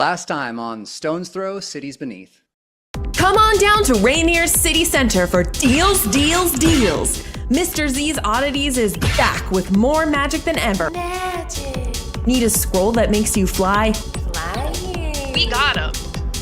Last time on StonesThrow, Cities Beneath. Come on down to Rainier's City Center for deals, deals, deals. Mr. Z's Oddities is back with more magic than ever. Magic. Need a scroll that makes you fly? Flying. We got him.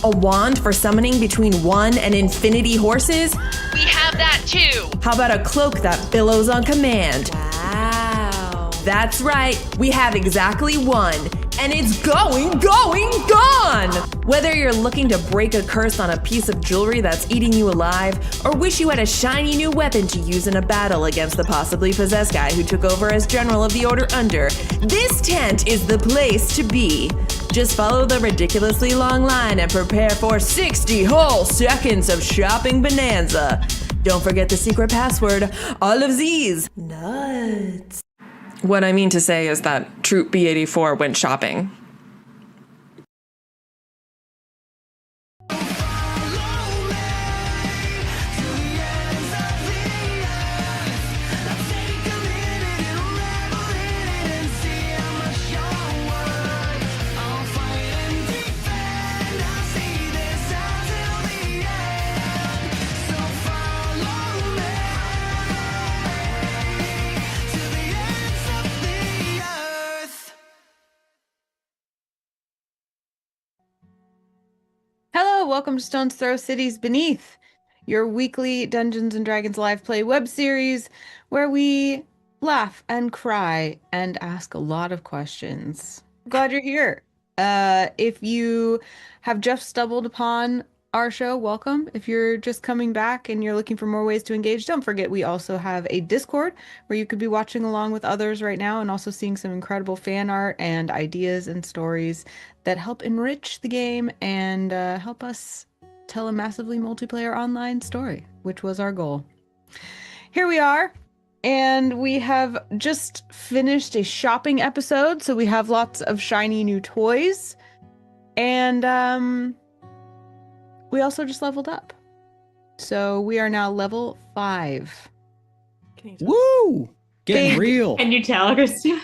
A wand for summoning between 1 and infinity horses? We have that too. How about a cloak that billows on command? Wow. That's right, we have exactly one. And it's gone! Whether you're looking to break a curse on a piece of jewelry that's eating you alive, or wish you had a shiny new weapon to use in a battle against the possibly possessed guy who took over as General of the Order Under, this tent is the place to be. Just follow the ridiculously long line and prepare for 60 whole seconds of shopping bonanza. Don't forget the secret password, all of these. Nuts. What I mean to say is that Troop B-84 went shopping. Hello, welcome to StonesThrow Cities Beneath, your weekly Dungeons & Dragons live play web series where we laugh and cry and ask a lot of questions. Glad you're here. If you have just stumbled upon our show, welcome. If you're just coming back and you're looking for more ways to engage, don't forget we also have a Discord where you could be watching along with others right now and also seeing some incredible fan art and ideas and stories that help enrich the game and help us tell a massively multiplayer online story, which was our goal. Here we are, and we have just finished a shopping episode, so we have lots of shiny new toys, and we also just leveled up. So we are now level 5. Woo! Getting real. Can you tell, Christina?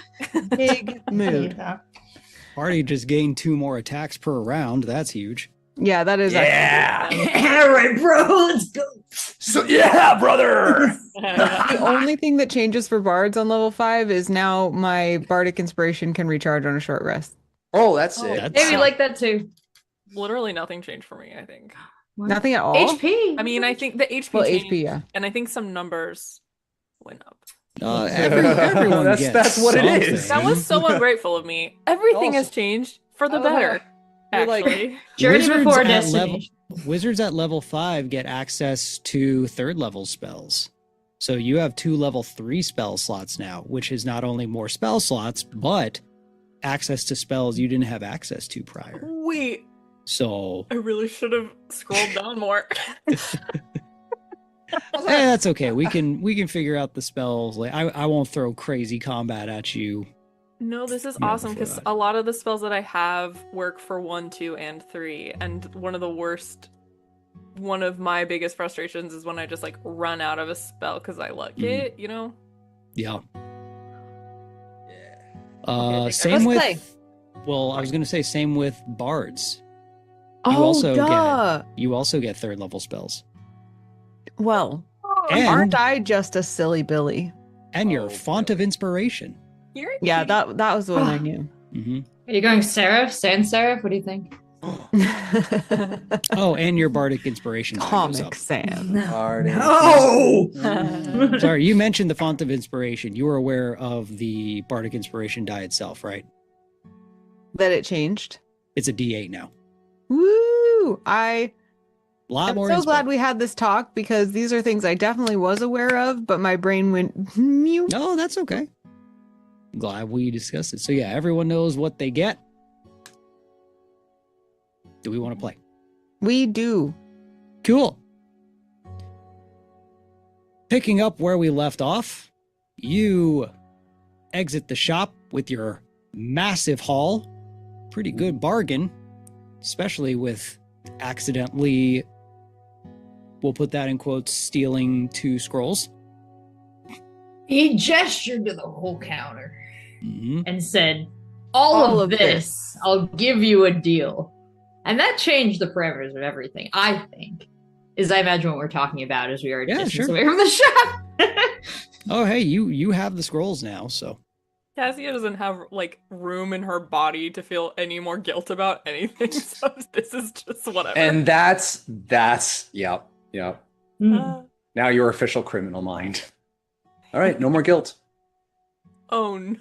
Big mood. Party just gained 2 more attacks per round. That's huge. Yeah, that is actually All right, bro, let's go. So, yeah, brother! the only thing that changes for bards on level 5 is now my bardic inspiration can recharge on a short rest. Oh, that's it. That's- Maybe like that too. Literally nothing changed for me, I think. Nothing at all? HP. I mean, I think the HP Well, changed, HP, yeah. and I think some numbers went up. Everyone That's what it is. That was so ungrateful of me. Everything has Also- changed for the Oh, better, you're like- actually. Journey before at destiny. Wizards at level 5 get access to 3rd level spells. So you have 2 level 3 spell slots now, which is not only more spell slots, but access to spells you didn't have access to prior. Wait, So I really should have scrolled down more. that's okay. We can figure out the spells. Like I won't throw crazy combat at you. No, this is Yeah, awesome before because that. a lot of the spells that I have work for 1, 2, and 3. And one of my biggest frustrations is when I just like run out of a spell because I luck it, you know? Yeah. Okay, Same Let's with. play. Well, I was gonna say same with bards. Oh, also duh. You also get 3rd level spells, Well, and aren't I just a silly Billy? your Oh, font of inspiration. You're a Yeah, cutie. that was the one I knew. Hmm Are you going Seraph? Sans Seraph? What do you think? Oh, and your bardic inspiration die goes Comic up. Sans. Hard No! Sorry, you mentioned the font of inspiration. You were aware of the bardic inspiration die itself, right? That it changed. It's a D8 now. Woo! I'm Lot more. so inspo. glad we had this talk because these are things I definitely was aware of, but my brain went mute. No, that's okay. Glad we discussed it. So yeah, everyone knows what they get. Do we want to play? We do. Cool. Picking up where we left off, you exit the shop with your massive haul. Pretty good bargain, especially with accidentally, we'll put that in quotes, stealing 2 scrolls. He gestured to the whole counter Mhm. and said, all of this, I'll give you a deal. And that changed the parameters of everything, I think. Is I imagine what we're talking about is we are a Yeah, distance sure. away from the shop. Oh, hey, you have the scrolls now, so. Cassia doesn't have like room in her body to feel any more guilt about anything, so this is just whatever. And that's yep. Hmm. Now your official criminal mind. All right, no more guilt. Oh no.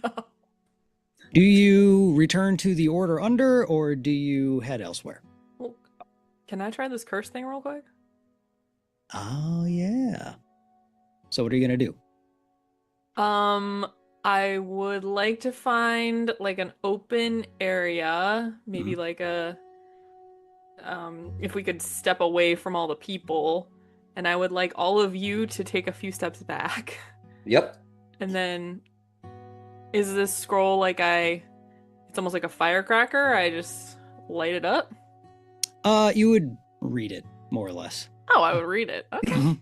Do you return to the Order Under, or do you head elsewhere? Well, can I try this curse thing real quick? Oh, yeah. So what are you going to do? I would like to find like an open area, maybe like a if we could step away from all the people, and I would like all of you to take a few steps back. Yep. And then is this scroll like it's almost like a firecracker, I just light it up? You would read it, more or less. Oh, I would read it. Okay.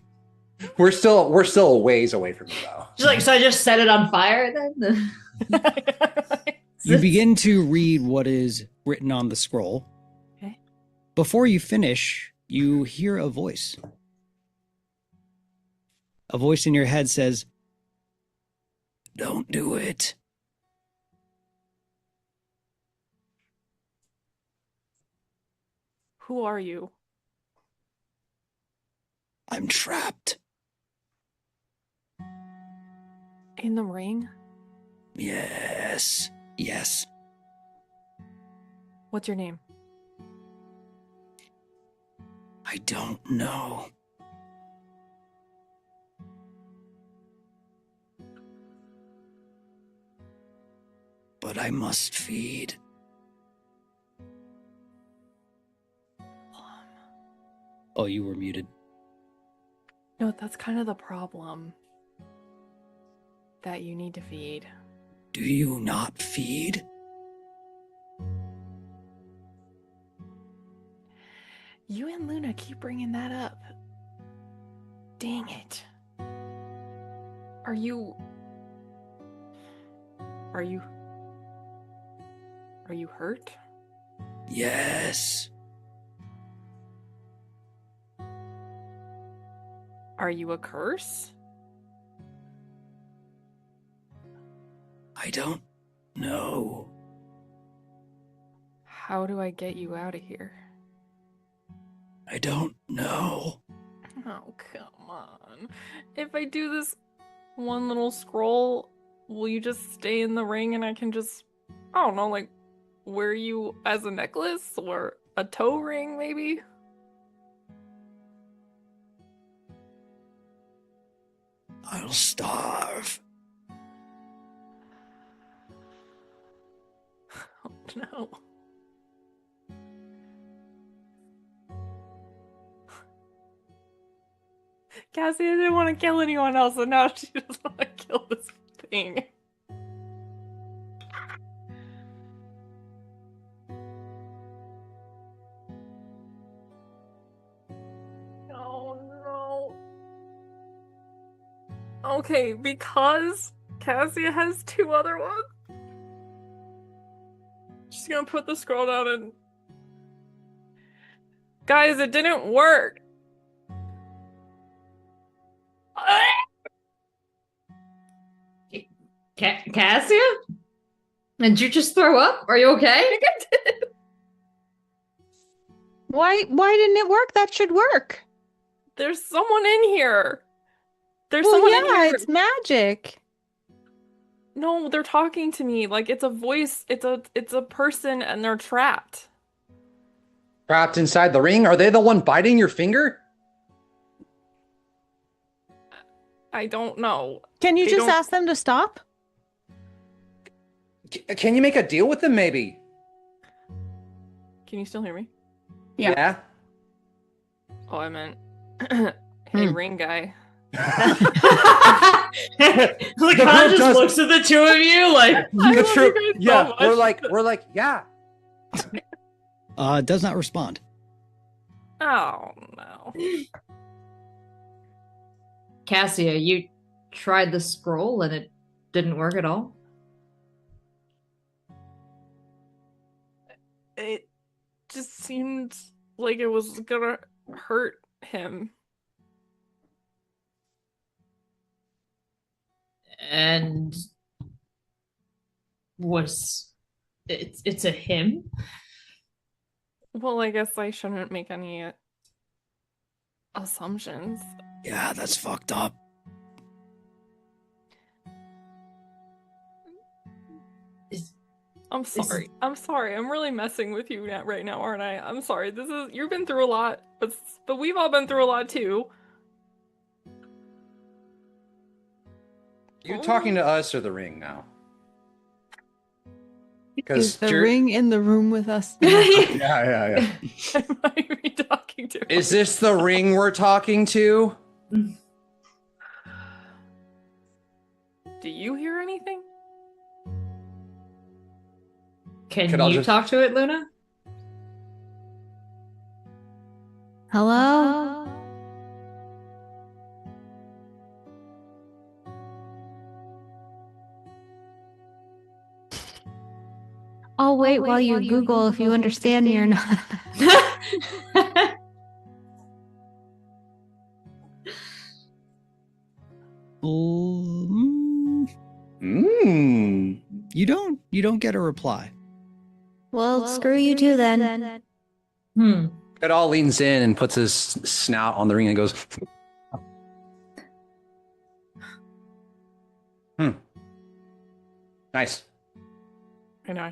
We're still a ways away from you though. She's like, so I just set it on fire then? You begin to read what is written on the scroll. Okay. Before you finish, you hear a voice. A voice in your head says, "Don't do it." Who are you? I'm trapped. In the ring? Yes. Yes. What's your name? I don't know. But I must feed. Oh, you were muted. No, that's kind of the problem. That you need to feed. Do you not feed? You and Luna keep bringing that up. Dang it. Are you hurt? Yes. Are you a curse? I don't know. How do I get you out of here? I don't know. Oh, come on. If I do this one little scroll, will you just stay in the ring and I can just, I don't know, like, wear you as a necklace or a toe ring, maybe? I'll starve. Oh, no. Cassie didn't want to kill anyone else, and now she just want to kill this thing. Oh no. Okay, because Cassia has two other ones, she's gonna put the scroll down and... Guys, it didn't work! Cassia? Did you just throw up? Are you okay? Why didn't it work? That should work. There's someone in here! There's Well, someone in yeah, here! it's magic. No, they're talking to me. Like, it's a voice. It's a person and they're trapped. Trapped inside the ring? Are they the one biting your finger? I don't know. Can you They just don't- ask them to stop? Can you make a deal with them maybe? Can you still hear me? Yeah. Oh, I meant, hey, ring guy. Lacan just does- looks at the two of you like, I The love you truth. guys so Yeah, much. we're like, yeah. Does not respond. Oh, no. Cassia, you tried the scroll and it didn't work at all? It just seemed like it was gonna hurt him. And it's a him? Well, I guess I shouldn't make any assumptions. Yeah, that's fucked up. I'm sorry. I'm sorry. I'm really messing with you right now, aren't I? I'm sorry. You've been through a lot, but we've all been through a lot too. You talking to us or the ring now? Is the ring in the room with us now? Yeah. I might be talking to him. Is this the ring we're talking to? Do you hear anything? Can Could I you just- talk to it, Luna? Hello? I'll wait while you Google if you understand me or not. You don't get a reply. Well, screw you too then. It all leans in and puts his snout on the ring and goes, Nice. I know I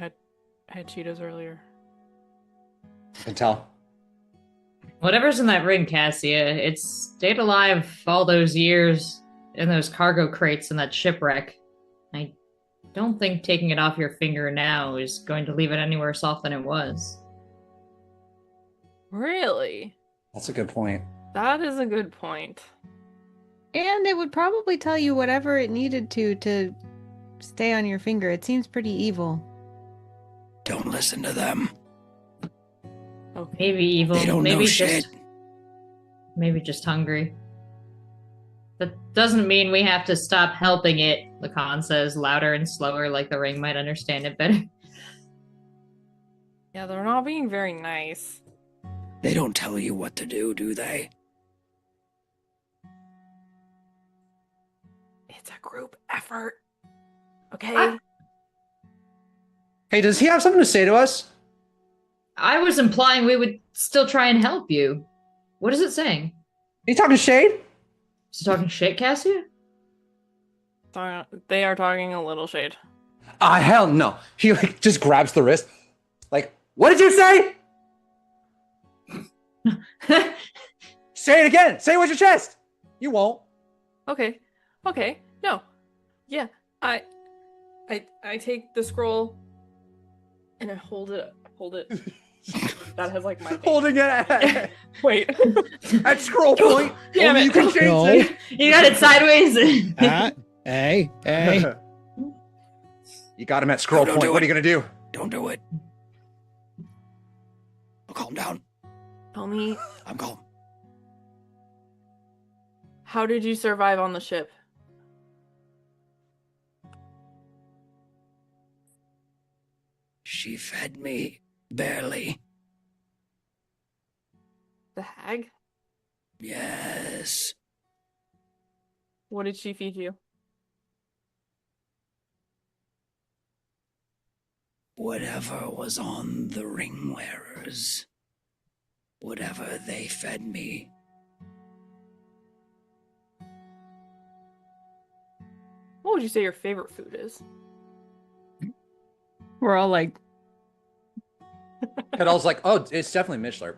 had Cheetos earlier. I can tell. Whatever's in that ring, Cassia, it's stayed alive all those years in those cargo crates in that shipwreck. I don't think taking it off your finger now is going to leave it any worse off than it was. Really? That's a good point. That is a good point. And it would probably tell you whatever it needed to stay on your finger. It seems pretty evil. Don't listen to them. Okay. Maybe evil. They don't maybe know just, shit. Maybe just hungry. That doesn't mean we have to stop helping it, Lacan says, louder and slower, like the ring might understand it better. Yeah, they're not being very nice. They don't tell you what to do they? It's a group effort. Okay? Hey, does he have something to say to us? I was implying we would still try and help you. What is it saying? Are you talking shade? Is it talking shit, Cassia? They are talking a little shade. Ah, hell no. He just grabs the wrist. Like, what did you say? Say it again. Say it with your chest. You won't. Okay. No. Yeah. I take the scroll and I hold it. That has like my name. Holding it at, Wait. at scroll point. Damn Only it. you can change No. it. You got it sideways. Hey. You got him at scroll No, don't point. do What are it. you gonna do? Don't do it. Oh, calm down. Tell me, I'm calm. how did you survive on the ship? She fed me. Barely. The hag? Yes. What did she feed you? Whatever was on the ring wearers. Whatever they fed me. What would you say your favorite food is? We're all like, Kedal's like, oh, it's definitely Mishler.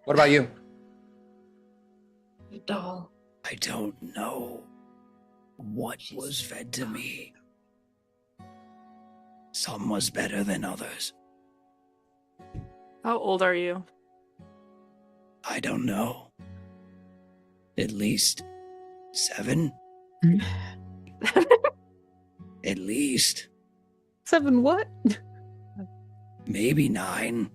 What about you? Doll. I don't know what was fed to me. Some was better than others. How old are you? I don't know. At least 7? At least. 7 what? Maybe 9.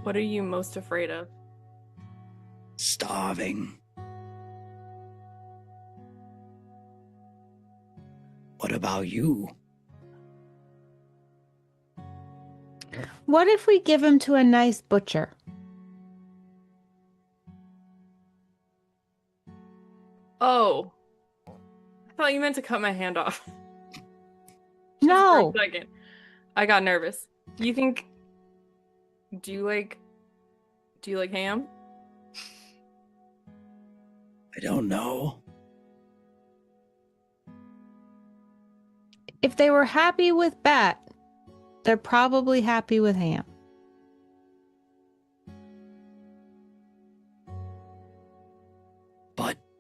What are you most afraid of? Starving. about you? What if we give him to a nice butcher? Oh. I thought you meant to cut my hand off. Just No. For a second. I got nervous. You think... Do you like ham? I don't know. If they were happy with bat, they're probably happy with ham.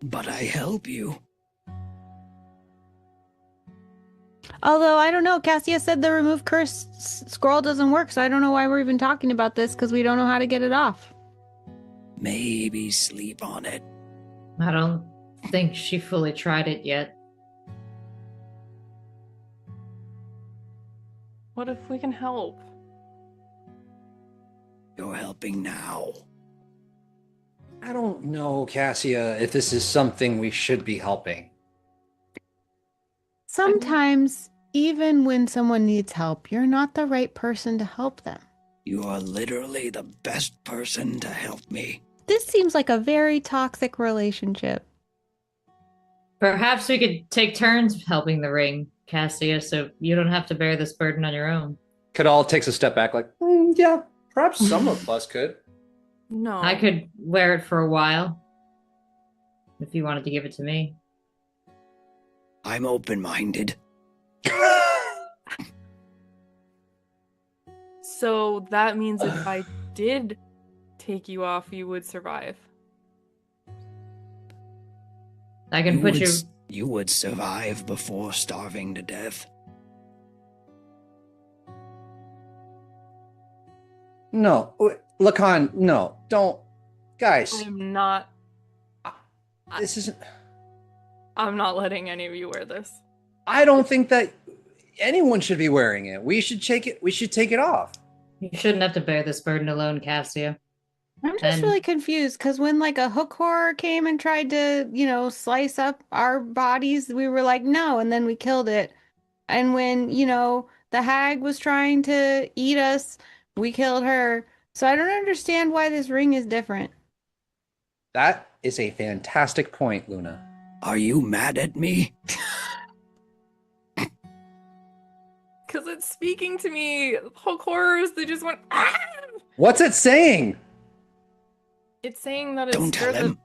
But I help you. Although, I don't know, Cassia said the remove curse scroll doesn't work, so I don't know why we're even talking about this, because we don't know how to get it off. Maybe sleep on it. I don't think she fully tried it yet. What if we can help? You're helping now. I don't know, Cassia, if this is something we should be helping. Sometimes, even when someone needs help, you're not the right person to help them. You are literally the best person to help me. This seems like a very toxic relationship. Perhaps we could take turns helping the ring, Cassia, so you don't have to bear this burden on your own. Kadal takes a step back like, yeah, perhaps some of us could. No. I could wear it for a while, if you wanted to give it to me. I'm open-minded. So that means if I did take you off, you would survive. I can put you... You would survive before starving to death. No, Lacan, no, don't. Guys, I'm not this isn't... I'm not letting any of you wear this. I don't think that anyone should be wearing it. We should take it off. You shouldn't have to bear this burden alone, Cassia. I'm just And- really confused, because when like a hook horror came and tried to, slice up our bodies, we were like, no, and then we killed it. And when, the hag was trying to eat us, we killed her. So I don't understand why this ring is different. That is a fantastic point, Luna. Are you mad at me? Because it's speaking to me. Hook horrors, they just went, ah! What's it saying? It's saying that it's Don't tell scared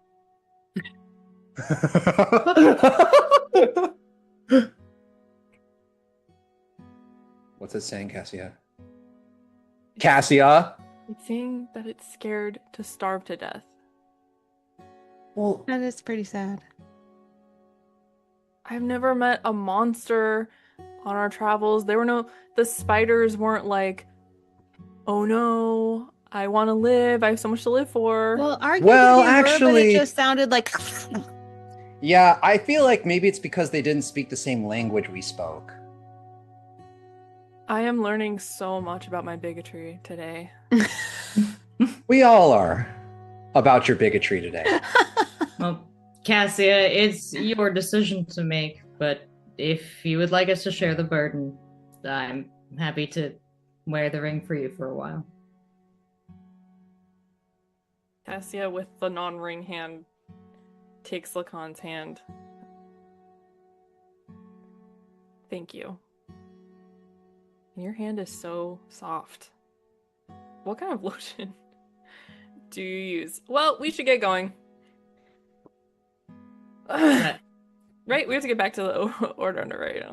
him. What's it saying, Cassia? Cassia? It's saying that it's scared to starve to death. Well, That is pretty sad. I've never met a monster on our travels. The spiders weren't like, oh no, I want to live. I have so much to live for. Well, arguably, Well, they were, but actually- it just sounded like. yeah, I feel like maybe it's because they didn't speak the same language we spoke. I am learning so much about my bigotry today. We all are about your bigotry today. Well, Cassia, it's your decision to make, but if you would like us to share the burden, I'm happy to wear the ring for you for a while. Cassia, with the non-ring hand, takes Lacan's hand. Thank you. Your hand is so soft. What kind of lotion do you use? Well, we should get going. Right? We have to get back to the order under, right?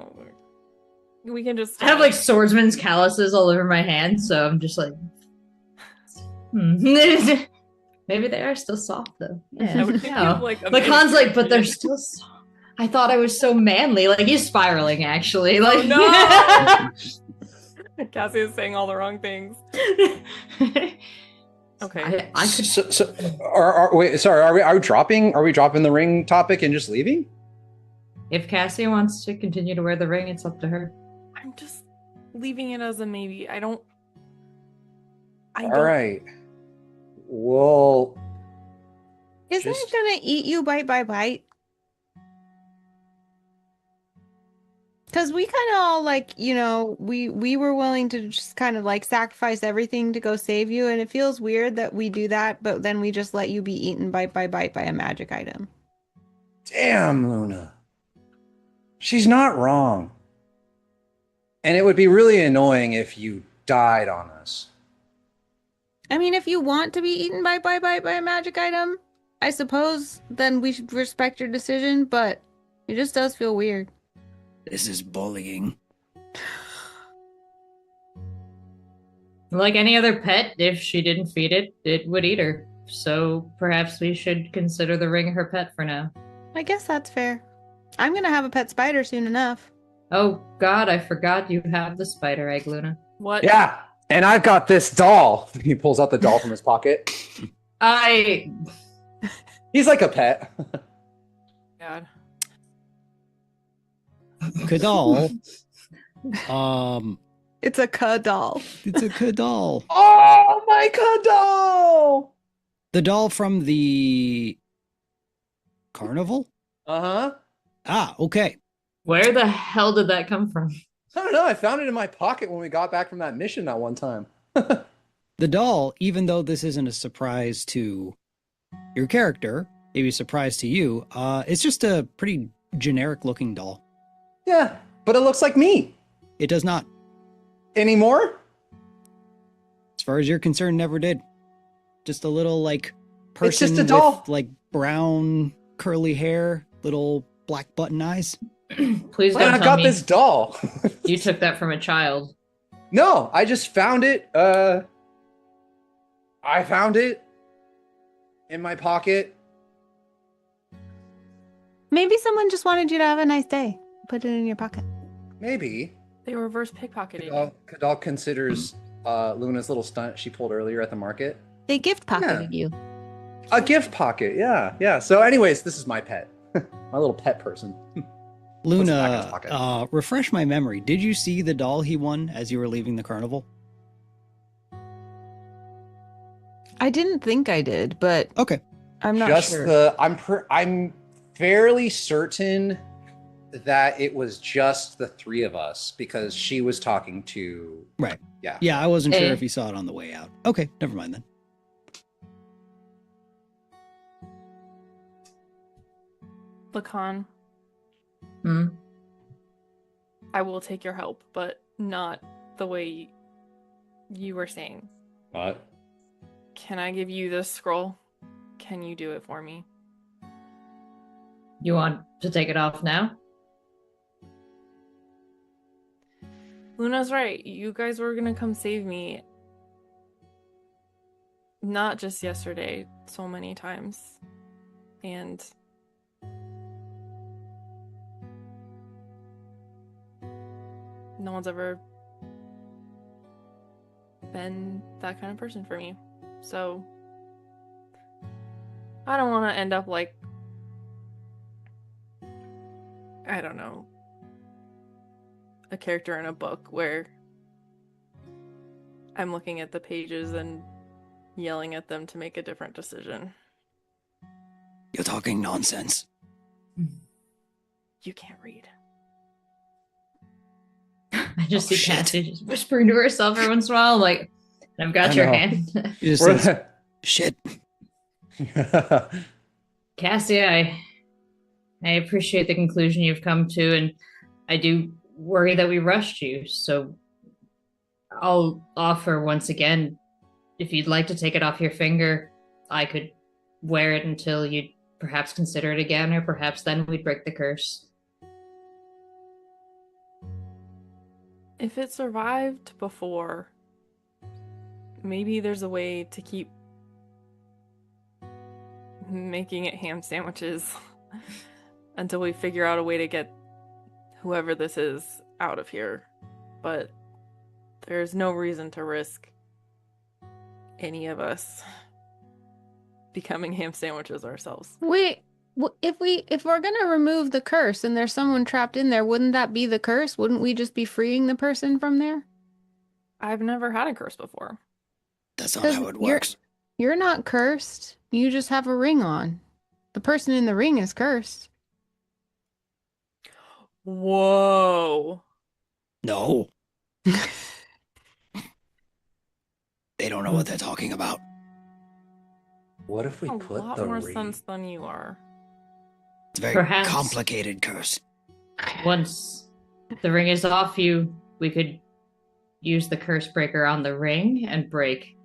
We can just... I have like swordsman's calluses all over my hands, so I'm just like... Maybe they are still soft though. I would think you have, like, a Lacan's like, but they're big- still soft. I thought I was so manly. Like he's spiraling actually. Like no! Cassie is saying all the wrong things. Okay. I could So wait, sorry, are we dropping the ring topic and just leaving? If Cassia wants to continue to wear the ring, it's up to her. I'm just leaving it as a maybe. I don't... All right. Well, Isn't Just- it gonna eat you bite by bite? Because we kind of all like, we were willing to just kind of like sacrifice everything to go save you, and it feels weird that we do that, but then we just let you be eaten bite by bite by a magic item. Damn, Luna. She's not wrong. And it would be really annoying if you died on us. I mean, if you want to be eaten bite by bite by a magic item, I suppose then we should respect your decision, but it just does feel weird. This is bullying. Like any other pet, if she didn't feed it, it would eat her. So perhaps we should consider the ring her pet for now. I guess that's fair. I'm gonna have a pet spider soon enough. Oh God, I forgot you have the spider egg, Luna. What? Yeah, and I've got this doll. He pulls out the doll from his pocket. He's like a pet. God. Kadal. It's a doll. It's a Kadal. Oh, my God, doll! The doll from the carnival? Uh-huh. Ah, okay. Where the hell did that come from? I don't know. I found it in my pocket when we got back from that mission that one time. The doll, even though this isn't a surprise to your character, maybe a surprise to you, it's just a pretty generic looking doll. Yeah, but it looks like me. It does not. Anymore? As far as you're concerned, never did. Just a little like person just a doll. with like brown curly hair, little black button eyes. Please And don't I tell got me this doll. you took that from a child. No, I just found it. I found it in my pocket. Maybe someone just wanted you to have a nice day. Put it in your pocket. Maybe. They reverse pickpocketed. Kadal considers Luna's little stunt she pulled earlier at the market They gift pocketed you. a gift pocket. Yeah. So, anyways, this is my pet, my little pet person. Puts it back in his Luna, pocket. refresh my memory. Did you see the doll he won as you were leaving the carnival? I didn't think I did, but Okay. I'm not Just sure. I'm fairly certain that it was just the three of us because she was talking to. Right. Yeah. Yeah, I wasn't sure Eh. if you saw it on the way out. Okay, never mind then. Lacan, Hmm. I will take your help, but not the way you were saying. What? Can I give you this scroll? Can you do it for me? You want to take it off now? Luna's right. You guys were gonna come save me. Not just yesterday, so many times. And no one's ever been that kind of person for me. So I don't want to end up like, I don't know, a character in a book where I'm looking at the pages and yelling at them to make a different decision. You're talking nonsense. You can't read. I just Oh, see shit. Cassie just whispering to herself every once in a while, like, I've got I your know. hand. You just says, shit. Cassie, I appreciate the conclusion you've come to, and I do worry that we rushed you, so I'll offer once again, if you'd like to take it off your finger, I could wear it until you'd perhaps consider it again, or perhaps then we'd break the curse. If it survived before, maybe there's a way to keep making it ham sandwiches until we figure out a way to get whoever this is out of here. But there's no reason to risk any of us becoming ham sandwiches ourselves. Wait, if we're gonna remove the curse and there's someone trapped in there, wouldn't that be the curse? Wouldn't we just be freeing the person from there? I've never had a curse before. That's not 'Cause how it works. You're not cursed. You just have a ring on. The person in the ring is cursed. Whoa. No. They don't know what they're talking about. What if we A put lot the more ring? sense than you are. It's a very Perhaps. complicated curse. Once the ring is off you, we could use the curse breaker on the ring and break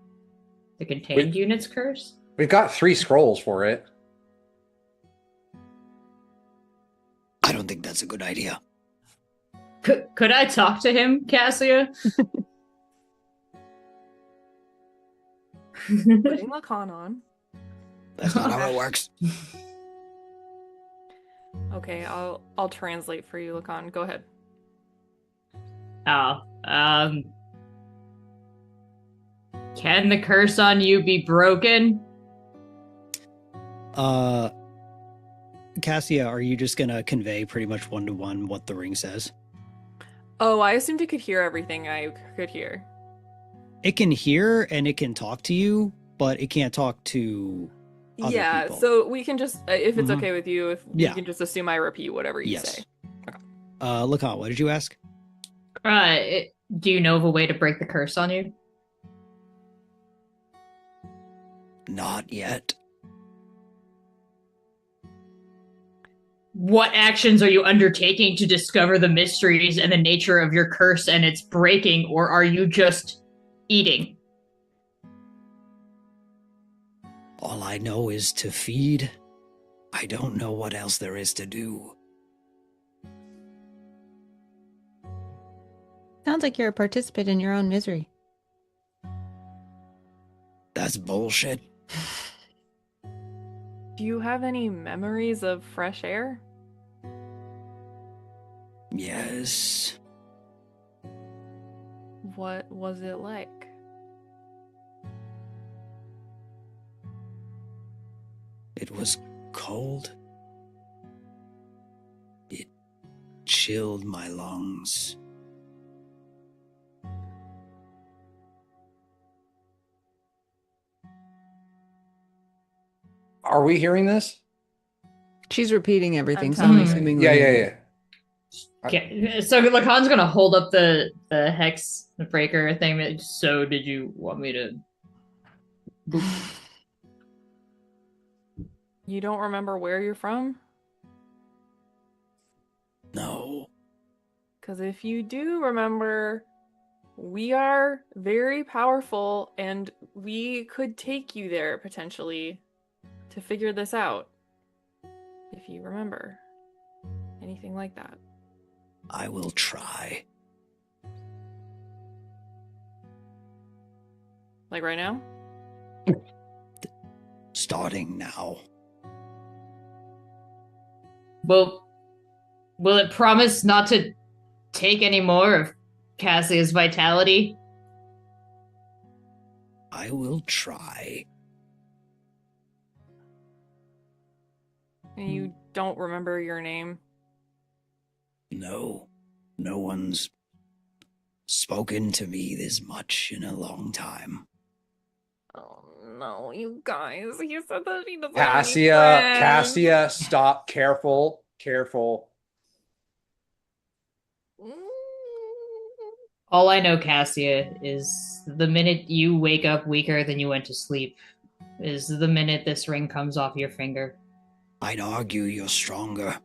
the contained unit's curse. We've got 3 scrolls for it. I don't think that's a good idea. Could I talk to him, Cassia? Putting Lacan on. That's not how it works. Okay, I'll translate for you, Lacan. Go ahead. Oh, can the curse on you be broken? Cassia, are you just gonna convey pretty much 1-to-1 what the ring says? Oh, I assumed it could hear everything I could hear. It can hear and it can talk to you, but it can't talk to other Yeah, people. so we can just, if it's Mhm. okay with you, if Yeah. you can just assume I repeat whatever you Yes. say. Lacan, what did you ask? Do you know of a way to break the curse on you? Not yet. What actions are you undertaking to discover the mysteries and the nature of your curse and its breaking, or are you just eating? All I know is to feed. I don't know what else there is to do. Sounds like you're a participant in your own misery. That's bullshit. Do you have any memories of fresh air? Yes. What was it like? It was cold. It chilled my lungs. Are we hearing this? She's repeating everything, I'm so I'm telling you. assuming. Yeah, we're- yeah. Okay, so Lacan's gonna hold up the hex breaker thing. So, did you want me to? Boop. You don't remember where you're from? No. Because if you do remember, we are very powerful and we could take you there potentially to figure this out. If you remember anything like that. I will try. Like right now? Starting now. Well, will it promise not to take any more of Cassia's vitality? I will try. And you don't remember your name? No. No one's spoken to me this much in a long time. Oh no, you guys. He said that he doesn't Cassia, have any friends. Cassia, stop. Careful. Careful. All I know, Cassia, is the minute you wake up weaker than you went to sleep is the minute this ring comes off your finger. I'd argue you're stronger.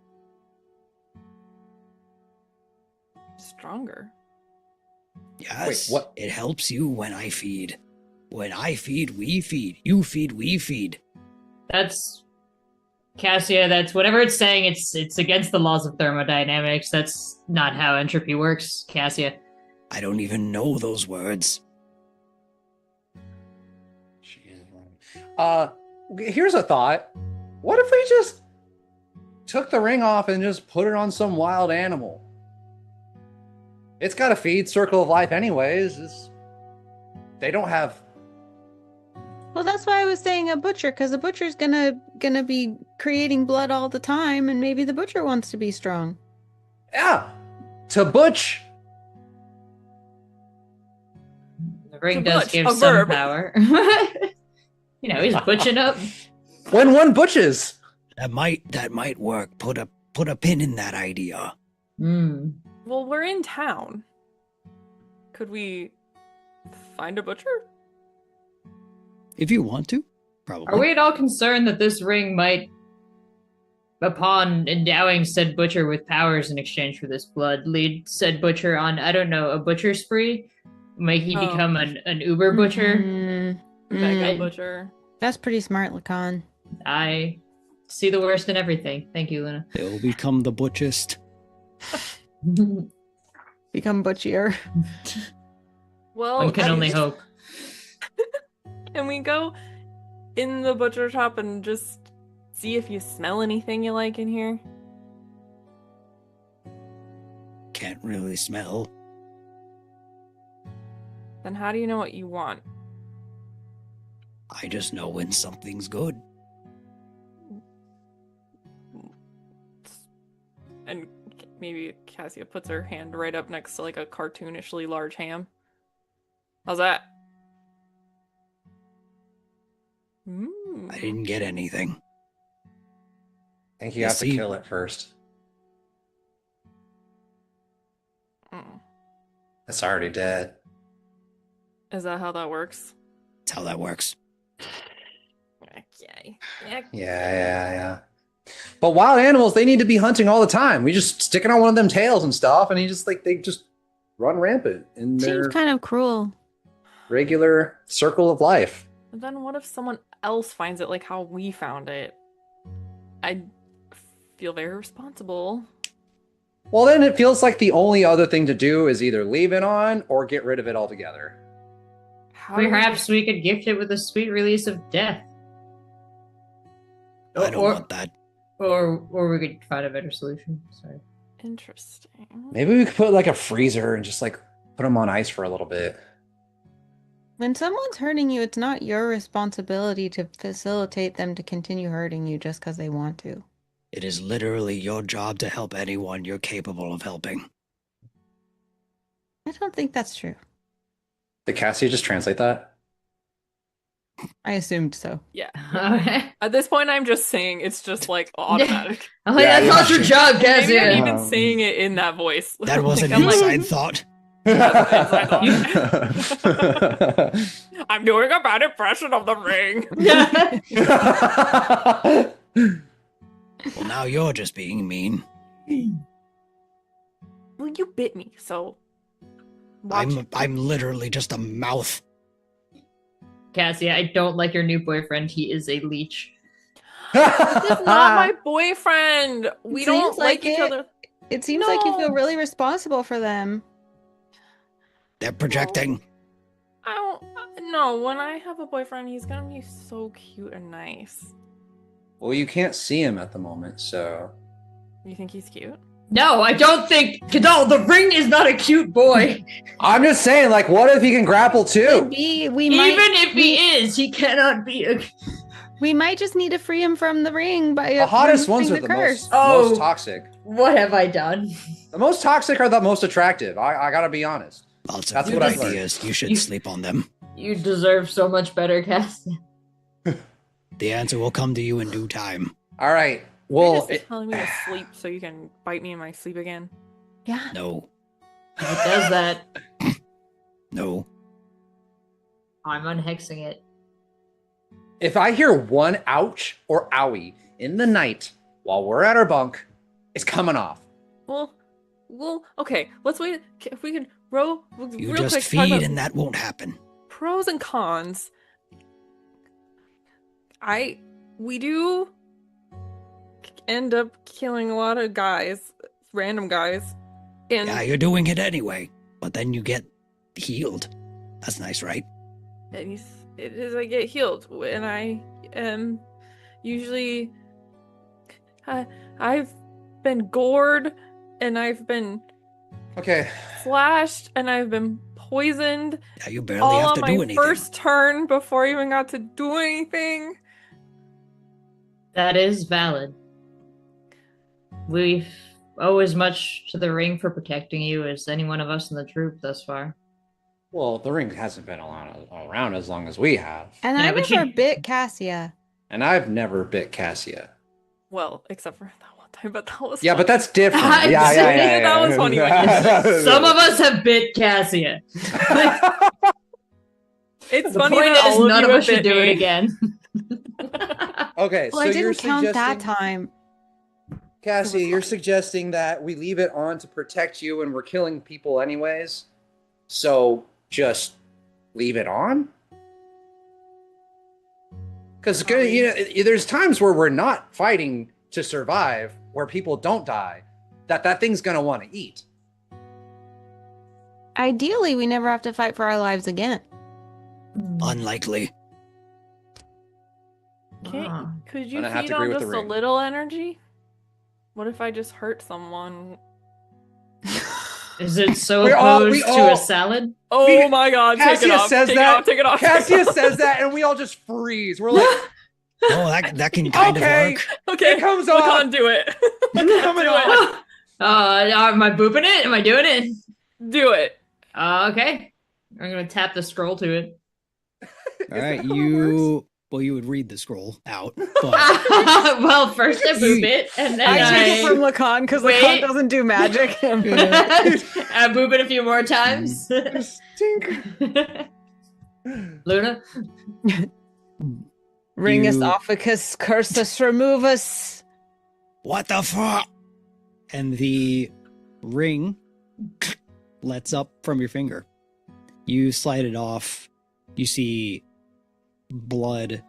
Stronger. Yes. Wait, what? It helps you when I feed. When I feed, we feed. You feed, we feed. That's Cassia, that's whatever it's saying, it's against the laws of thermodynamics. That's not how entropy works, Cassia. I don't even know those words. She is wrong. Here's a thought. What if we just took the ring off and just put it on some wild animal? It's got a feed circle of life anyways. They don't have... Well, that's why I was saying a butcher, because the butcher's gonna be creating blood all the time, and maybe the butcher wants to be strong. Yeah. To butch. The ring To does butch, give a some verb. power. You know, he's butching up. When one butches. That might work. Put a pin in that idea. Hmm. Well, we're in town. Could we find a butcher? If you want to, probably. Are we at all concerned that this ring might, upon endowing said butcher with powers in exchange for this blood, lead said butcher on, I don't know, a butcher spree? Make he become an uber butcher? Mega butcher. That's pretty smart, Lacan. I see the worst in everything. Thank you, Luna. They'll become the butchest. Become butchier. Well, One can only hope. Can we go in the butcher shop and just see if you smell anything you like in here? Can't really smell. Then how do you know what you want? I just know when something's good. And maybe Cassia puts her hand right up next to like a cartoonishly large ham. How's that? I didn't get anything. I think you have to kill it first. It's already dead. Is that how that works? That's how that works. Okay. Yeah. But wild animals, they need to be hunting all the time. We just stick it on one of them tails and stuff, and they just run rampant in their Seems kind of cruel. regular circle of life. But then what if someone else finds it like how we found it? I feel very responsible. Well, then it feels like the only other thing to do is either leave it on or get rid of it altogether. Perhaps we could gift it with a sweet release of death. I don't want that. Or we could find a better solution. Sorry. Interesting. Maybe we could put like a freezer and just like put them on ice for a little bit. When someone's hurting you, it's not your responsibility to facilitate them to continue hurting you just because they want to. It is literally your job to help anyone you're capable of helping. I don't think that's true. Did Cassie just translate that? I assumed so. Yeah. Okay. At this point, I'm just saying it's just like automatic. I'm like, that's not your job, Maybe I'm Cassia. even saying it in that voice. That was an I'm like, inside thought. I'm doing a bad impression of the ring. Well, now you're just being mean. Well, you bit me, so watch. I'm literally just a mouth. Cassia, I don't like your new boyfriend. He is a leech. This is not my boyfriend. We don't Seems like like each it. other. It seems like you feel No. really responsible for them. They're projecting. I don't. No, when I have a boyfriend, he's gonna be so cute and nice. Well, you can't see him at the moment, so. You think he's cute? No, I don't think. No, the ring is not a cute boy. I'm just saying, like, what if he can grapple too? We Even might, if he is, he cannot be a. we might just need to free him from the ring by The hottest ones removing are the curse. most toxic. What have I done? The most toxic are the most attractive. I gotta be honest. Lots of That's good what I've ideas. You should sleep on them. You deserve so much better, Cassia. The answer will come to you in due time. All right. You're Well, just telling me to sleep so you can bite me in my sleep again. Yeah. No. If it does that, No. I'm unhexing it. if I hear one ouch or owie in the night while we're at our bunk, it's coming off. Well, okay. Let's wait. If we can row You real just quick. Talk feed about and that won't happen. pros and cons. We do end up killing a lot of guys, random guys, and Yeah, you're doing it anyway. But then you get healed. That's nice, right? it is I get healed, and I am usually I've been gored, and I've been Okay. slashed, and I've been poisoned. Yeah, you barely All have on to my do anything. first turn before I even got to do anything. That is valid. We owe as much to the ring for protecting you as any one of us in the troop thus far. Well, the ring hasn't been around as long as we have. And Yeah, I but never you- bit Cassia. And I've never bit Cassia. Well, except for that one I bet that was Yeah, funny. but that's different. I'm Yeah, saying that was funny when Some of us have bit Cassia. It's The funny point that is, all of none you of have us should bit do it me. again. Okay, Well, so I you're didn't count that suggesting, time. Cassie, you're suggesting that we leave it on to protect you and we're killing people anyways. So just leave it on? Because there's times where we're not fighting to survive, where people don't die, that thing's gonna want to eat. Ideally, we never have to fight for our lives again. Unlikely. Could you And I have feed to agree on with the just a ring. little energy? What if I just hurt someone? Is it so we opposed to all- a salad? Oh my god, take it Cassia off. says Take it that. off. Take it off. Cassia says that, and we all just freeze. We're like, Oh, that can kind okay, of work. Okay, it comes Lacan, off. do it. Coming do off. Am I booping it? Am I doing it? it. Do it. Okay. I'm gonna tap the scroll to it. All right, that how it works? you would read the scroll out, but Well, first I boop it, and then I take it from Lacan because Wait. Lacan doesn't do magic. I boop it a few more times. Luna? Ring us You- ophicus, curse us, remove us. what the fuck? And the ring lets up from your finger. You slide it off. You see blood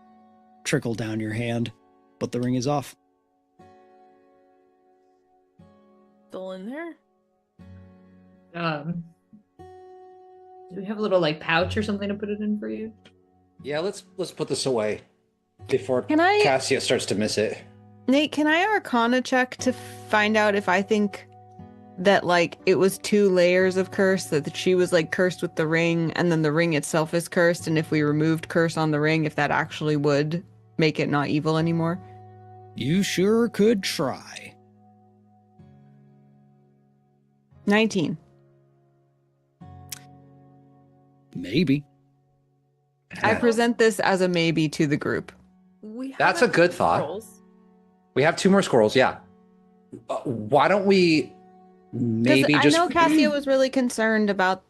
trickle down your hand, but the ring is off. Still in there? Do we have a little like pouch or something to put it in for you? Yeah, let's put this away before Can I- Cassia starts to miss it. Nate, can I Arcana check to find out if I think that like it was 2 layers of curse, that she was like cursed with the ring and then the ring itself is cursed, and if we removed curse on the ring, if that actually would make it not evil anymore? You sure could try. 19. Maybe. I present this as a maybe to the group. That's a good thought. Scrolls. We have 2 more squirrels, yeah. Why don't we maybe I just... know Cassia was really concerned about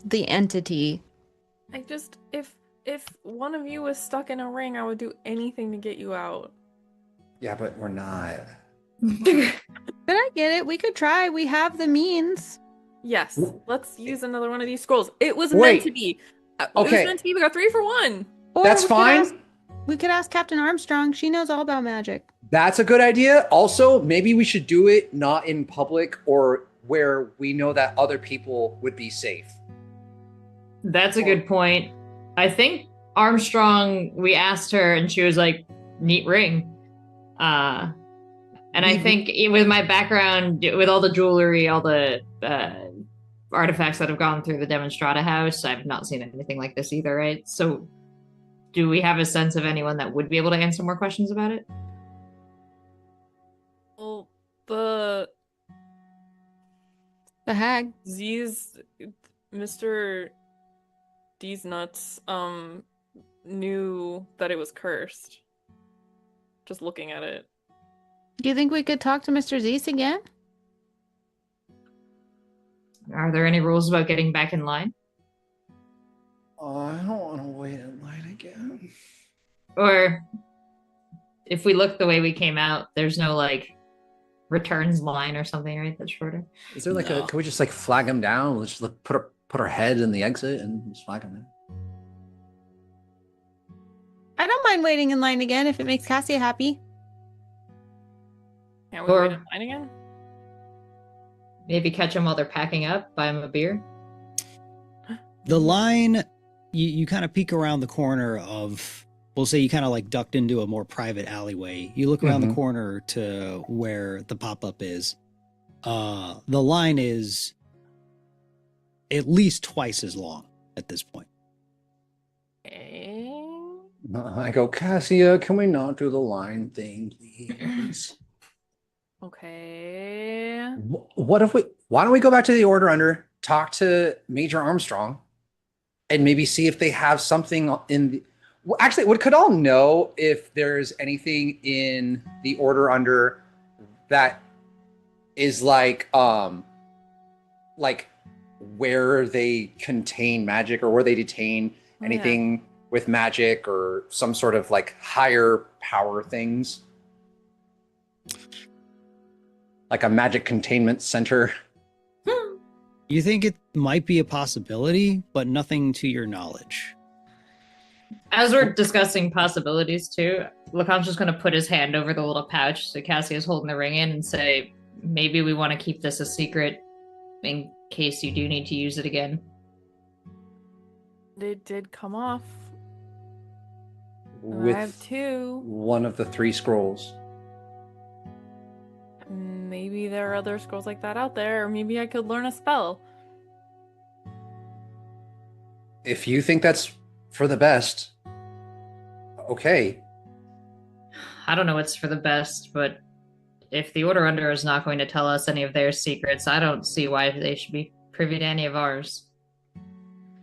the entity. I just if one of you was stuck in a ring, I would do anything to get you out. Yeah, but we're not. But I get it. We could try. We have the means. Yes, let's use another one of these scrolls. It was Wait. meant to be. It was Okay. meant to be. We got 3 for 1. Or That's we could fine. we could ask Captain Armstrong. She knows all about magic. That's a good idea. Also, maybe we should do it not in public or where we know that other people would be safe. That's a good point. I think Armstrong, we asked her and she was like, neat ring. And I think with my background, with all the jewelry, all the artifacts that have gone through the Demonstrata house, I've not seen anything like this either, right? So do we have a sense of anyone that would be able to answer more questions about it? Well, the hag. Z's Mr. D's nuts knew that it was cursed. Just looking at it. Do you think we could talk to Mr. Zeus again? Are there any rules about getting back in line? I don't want to wait in line again. Or if we look the way we came out, there's no like returns line or something, right? That's shorter. Is there like No. can we just like flag him down? Let's just put our head in the exit and just flag him down. I don't mind waiting in line again if it makes Cassia happy. Can't we Or- wait in line again? Maybe catch them while they're packing up, buy them a beer. The line, you kind of peek around the corner of, we'll say you kind of like ducked into a more private alleyway. You look around the Mhm. corner to where the pop-up is. The line is at least twice as long at this point. Okay. I go, Cassia, can we not do the line thing, please? Okay. Why don't we go back to the Order Under, talk to Major Armstrong, and maybe see if they have something in the... Well, actually, would Kadal know if there's anything in the Order Under that is like where they contain magic or where they detain anything with magic or some sort of like higher power things. Like a magic containment center. You think it might be a possibility, but nothing to your knowledge. As we're discussing possibilities too, Lacan's just going to put his hand over the little pouch that Cassia's holding the ring in and say, maybe we want to keep this a secret in case you do need to use it again. It did come off. With I have 2. one of the 3 scrolls. Maybe there are other scrolls like that out there, or maybe I could learn a spell. If you think that's for the best, okay. I don't know what's for the best, but if the Order Under is not going to tell us any of their secrets, I don't see why they should be privy to any of ours.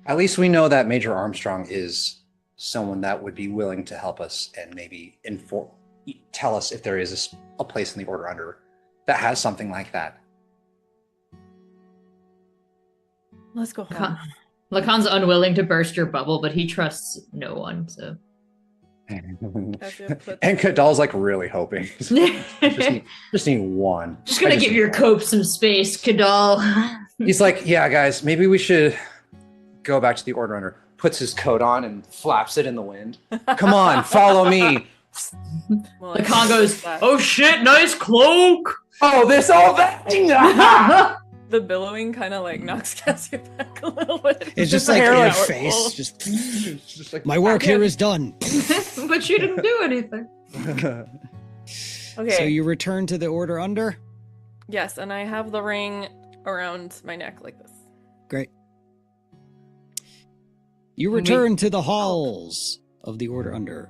At least we know that Major Armstrong is someone that would be willing to help us and maybe tell us if there is a place in the Order Under that has something like that. Let's go home. Lacan's unwilling to burst your bubble, but he trusts no one, so. And Kadal's like really hoping. just need one. Just gonna give your cope some space, Kadal. He's like, yeah, guys, maybe we should go back to the Order Under. Puts his coat on and flaps it in the wind. Come on, follow me. Lacan goes, oh shit, nice cloak. Oh, that. The billowing kind of like knocks Cassia back a little bit. It's just like in your face. Just like, my work here is done. But you didn't do anything. Okay. So you return to the Order Under? Yes, and I have the ring around my neck like this. Great. You return to the halls of the Order Under.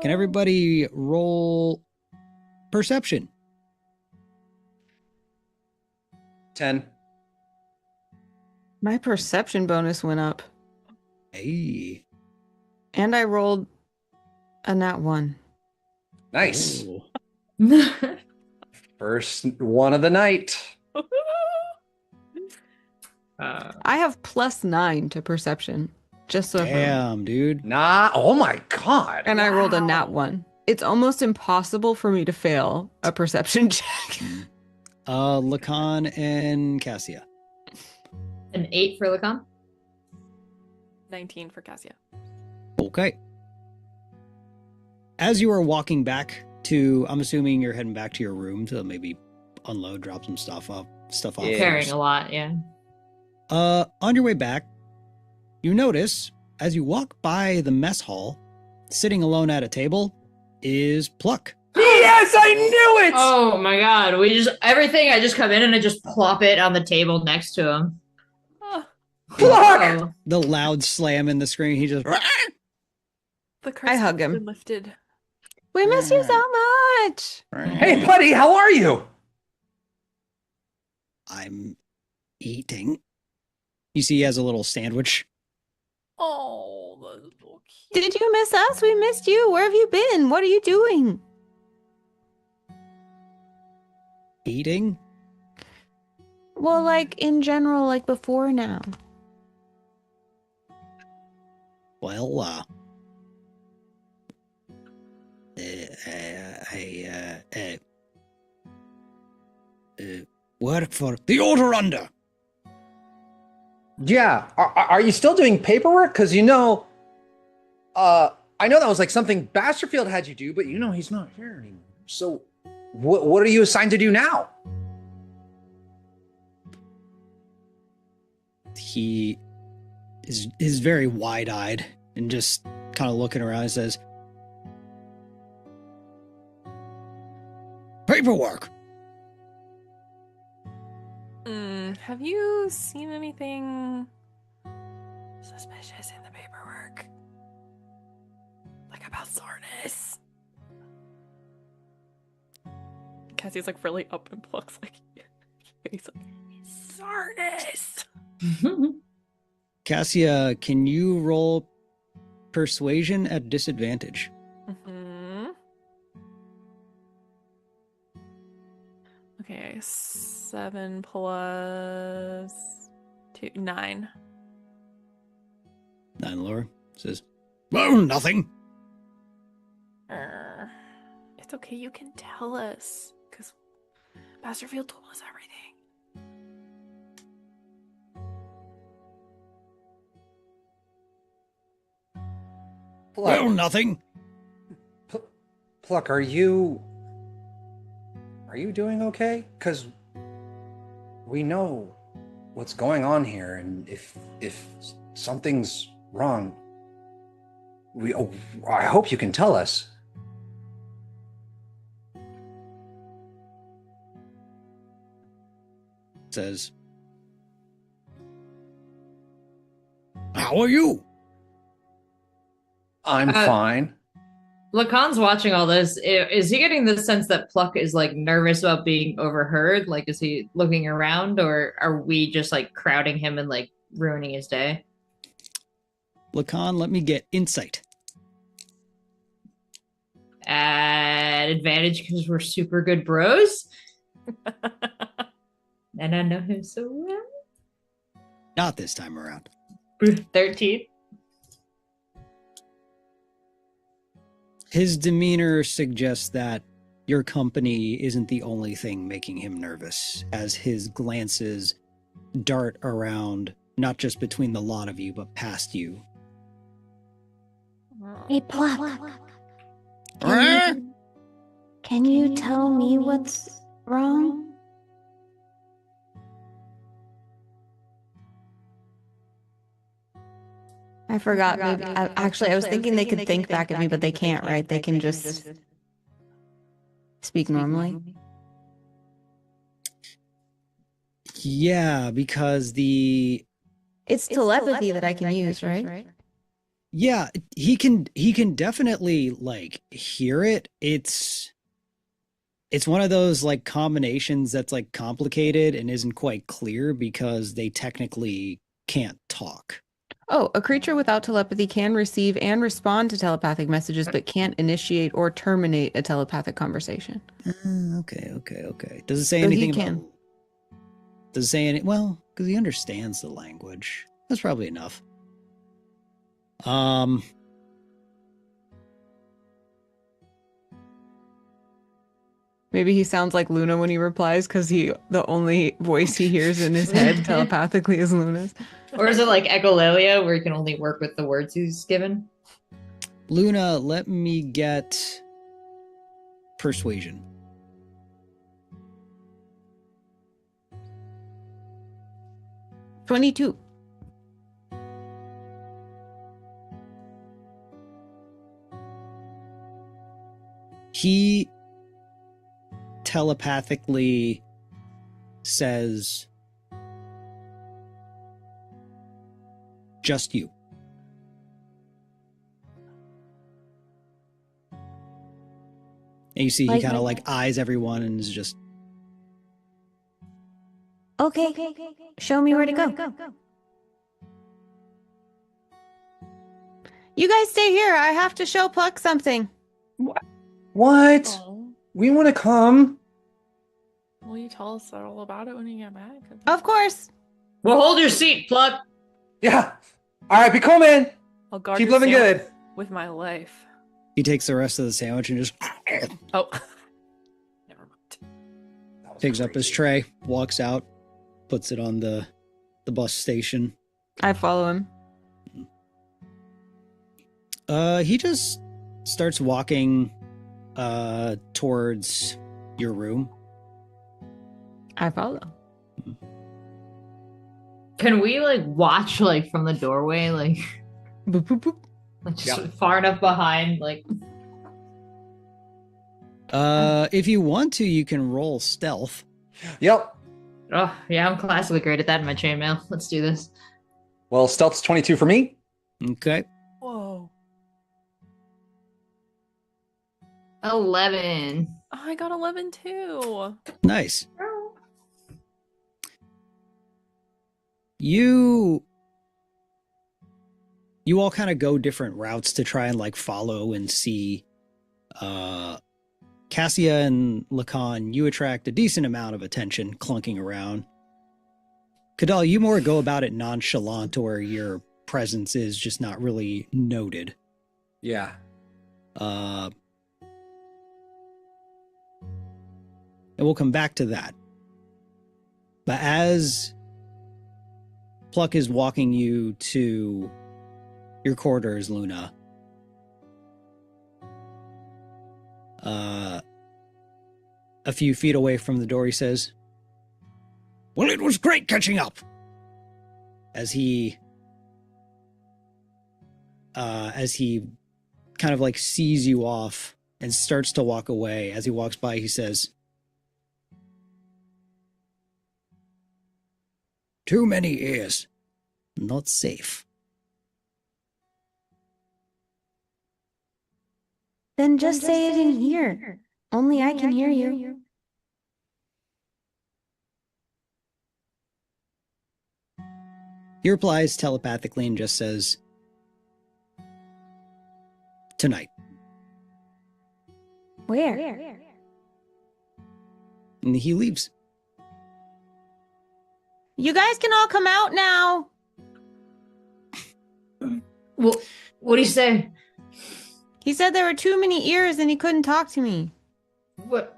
Can everybody roll perception? 10. My perception bonus went up. Hey. And I rolled a nat 1. Nice. Ooh. First one of the night. I have +9 to perception. Just so Damn, dude. Nah. Oh my god. And I rolled a nat 1. It's almost impossible for me to fail a perception check. Lacan and Cassia. An 8 for Lacan? 19 for Cassia. Okay. As you are walking back to, I'm assuming you're heading back to your room to maybe unload, drop some stuff off. Yeah. Carrying a lot, yeah. On your way back, you notice as you walk by the mess hall, sitting alone at a table is Pluck. Yes, I knew it. Oh my god, I just come in and I just plop it on the table next to him. Pluck! Oh. The loud slam in the screen. He just. The curse I hug has him. been lifted. We miss you so much. Hey, buddy, how are you? I'm eating. You see, he has a little sandwich. Oh, that's so cute. Did you miss us? We missed you. Where have you been? What are you doing? Eating? Well, like in general, like before now. Well, work for the Order Under. Yeah. Are you still doing paperwork? Because I know that was like something Basterfield had you do, but he's not here anymore. So what are you assigned to do now? He is very wide-eyed and just kind of looking around and says, paperwork. Have you seen anything suspicious in the paperwork? Like about Sarnis? Cassie's like really up and Pluck's like, he's like, Sarnis! Cassia, can you roll persuasion at disadvantage? Mm-hmm. Okay, 7 plus 2, 9. 9 lower says, "Well, nothing." It's okay, you can tell us, because Basterfield told us everything. Well, nothing. Pluck, are you doing okay? Because we know what's going on here, and if something's wrong, I hope you can tell us. Says, "How are you?" I'm fine. Lacan's watching all this. Is he getting the sense that Pluck is like nervous about being overheard? Like, is he looking around, or are we just like crowding him and like ruining his day? Lacan, let me get insight. At advantage because we're super good bros. And I know him so well. Not this time around. 13. His demeanor suggests that your company isn't the only thing making him nervous, as his glances dart around, not just between the lot of you, but past you. Hey, Pluck. Can you tell me what's wrong? I forgot. Maybe, actually, I was thinking they could think back at me, but they can't, right? They can just speak normally. Yeah, because It's telepathy that I can use, right? yeah, he can definitely like hear it. It's one of those like combinations that's like complicated and isn't quite clear because they technically can't talk. Oh, a creature without telepathy can receive and respond to telepathic messages, but can't initiate or terminate a telepathic conversation. Okay. Does it say So he anything can. about? Does it say any? Well, because he understands the language. That's probably enough. Maybe he sounds like Luna when he replies because the only voice he hears in his head telepathically is Luna's. Or is it like echolalia where he can only work with the words he's given? Luna, let me get persuasion. $22. He telepathically says, "Just you." And you see he kind of like eyes everyone and is just, Okay, show me where to go. You guys stay here. I have to show Pluck something. What? Oh. We want to come. Will you tell us all about it when you get back? Of course. Well, hold your seat, Pluck. Yeah. All right, be cool, man. I'll guard Keep your living sandwich good. with my life. he takes the rest of the sandwich and just Oh. Never mind. picks up his tray, walks out, puts it on the bus station. I follow him. He just starts walking towards your room. I follow. Can we like watch like from the doorway, like, Boop, boop, boop. like just far enough behind, like? If you want to, you can roll stealth. Yep. Oh yeah, I'm classically great at that in my chainmail. Let's do this. Well, stealth's 22 for me. Okay. Whoa. 11. Oh, I got 11 too. Nice. You all kind of go different routes to try and like follow and see Cassia and Lacan, you attract a decent amount of attention clunking around. Kadal, you more go about it nonchalant, or your presence is just not really noted. Yeah. And we'll come back to that. But as Pluck is walking you to your quarters, Luna, a few feet away from the door, he says, "Well, it was great catching up." As he kind of like sees you off and starts to walk away. As he walks by, he says, "Too many ears. Not safe." Then just say it in here. Only I can hear you. He replies telepathically and just says, "Tonight." Where? And he leaves. You guys can all come out now. Well, what do you say? He said there were too many ears and he couldn't talk to me. What?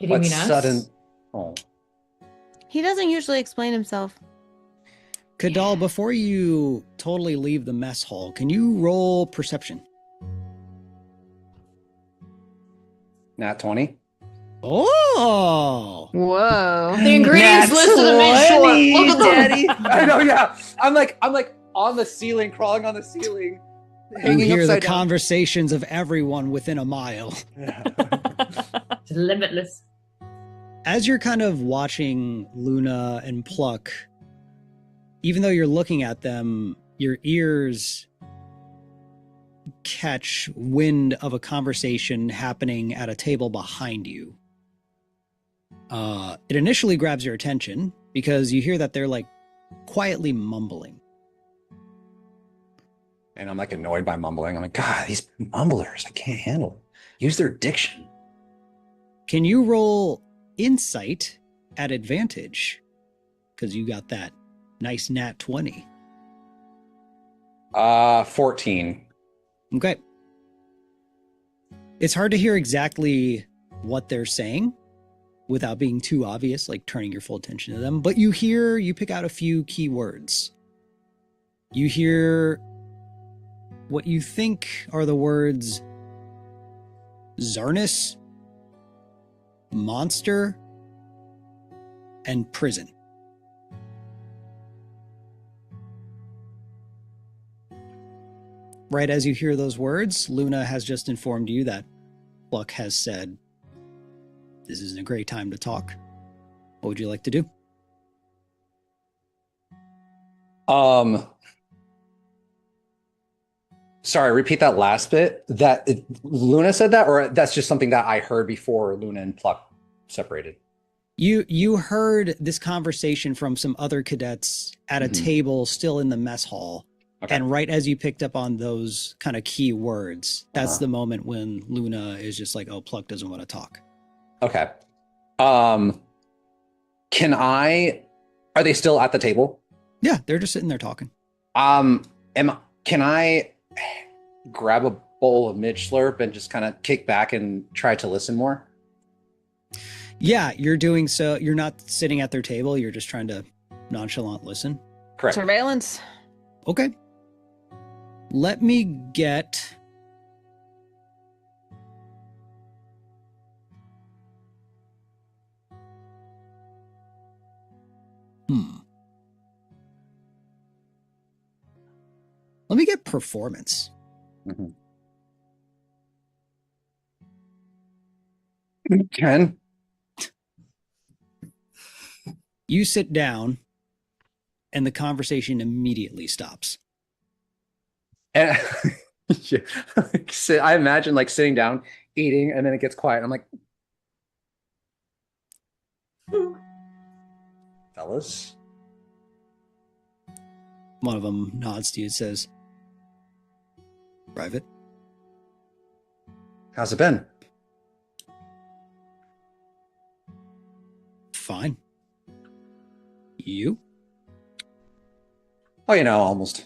Did he What mean us? sudden? Oh, He doesn't usually explain himself. Kadal, before you totally leave the mess hall, can you roll perception? nat 20. Oh! Whoa. The ingredients listed in the main short. Look at them. Daddy. I know, yeah. I'm like on the ceiling, crawling on the ceiling, You hanging hear the upside down. conversations of everyone within a mile. It's limitless. As you're kind of watching Luna and Pluck, even though you're looking at them, your ears catch wind of a conversation happening at a table behind you. It initially grabs your attention because you hear that they're like quietly mumbling. And I'm like annoyed by mumbling. I'm like, God, these mumblers, I can't handle it. Use their diction. Can you roll insight at advantage? Because you got that nice nat 20. 14. Okay. It's hard to hear exactly what they're saying without being too obvious, like turning your full attention to them. But you pick out a few key words. You hear what you think are the words Zarnus, monster, and prison. Right as you hear those words, Luna has just informed you that Pluck has said, "This isn't a great time to talk. What would you like to do?" Sorry, repeat that last bit. Luna said that, or that's just something that I heard before Luna and Pluck separated? You heard this conversation from some other cadets at a table still in the mess hall. Okay. And right as you picked up on those kind of key words, that's the moment when Luna is just like, "Oh, Pluck doesn't want to talk." Okay. Are they still at the table? Yeah, they're just sitting there talking. Can I grab a bowl of Midge Slurp and just kind of kick back and try to listen more? Yeah, you're doing so. You're not sitting at their table. You're just trying to nonchalant listen. Correct. Surveillance. Okay. Let me get... Let me get performance. 10. You sit down, and the conversation immediately stops. And yeah. I imagine like sitting down, eating, and then it gets quiet. I'm like, fellas. One of them nods to you and says, "Private." How's it been? Fine. You? Oh, almost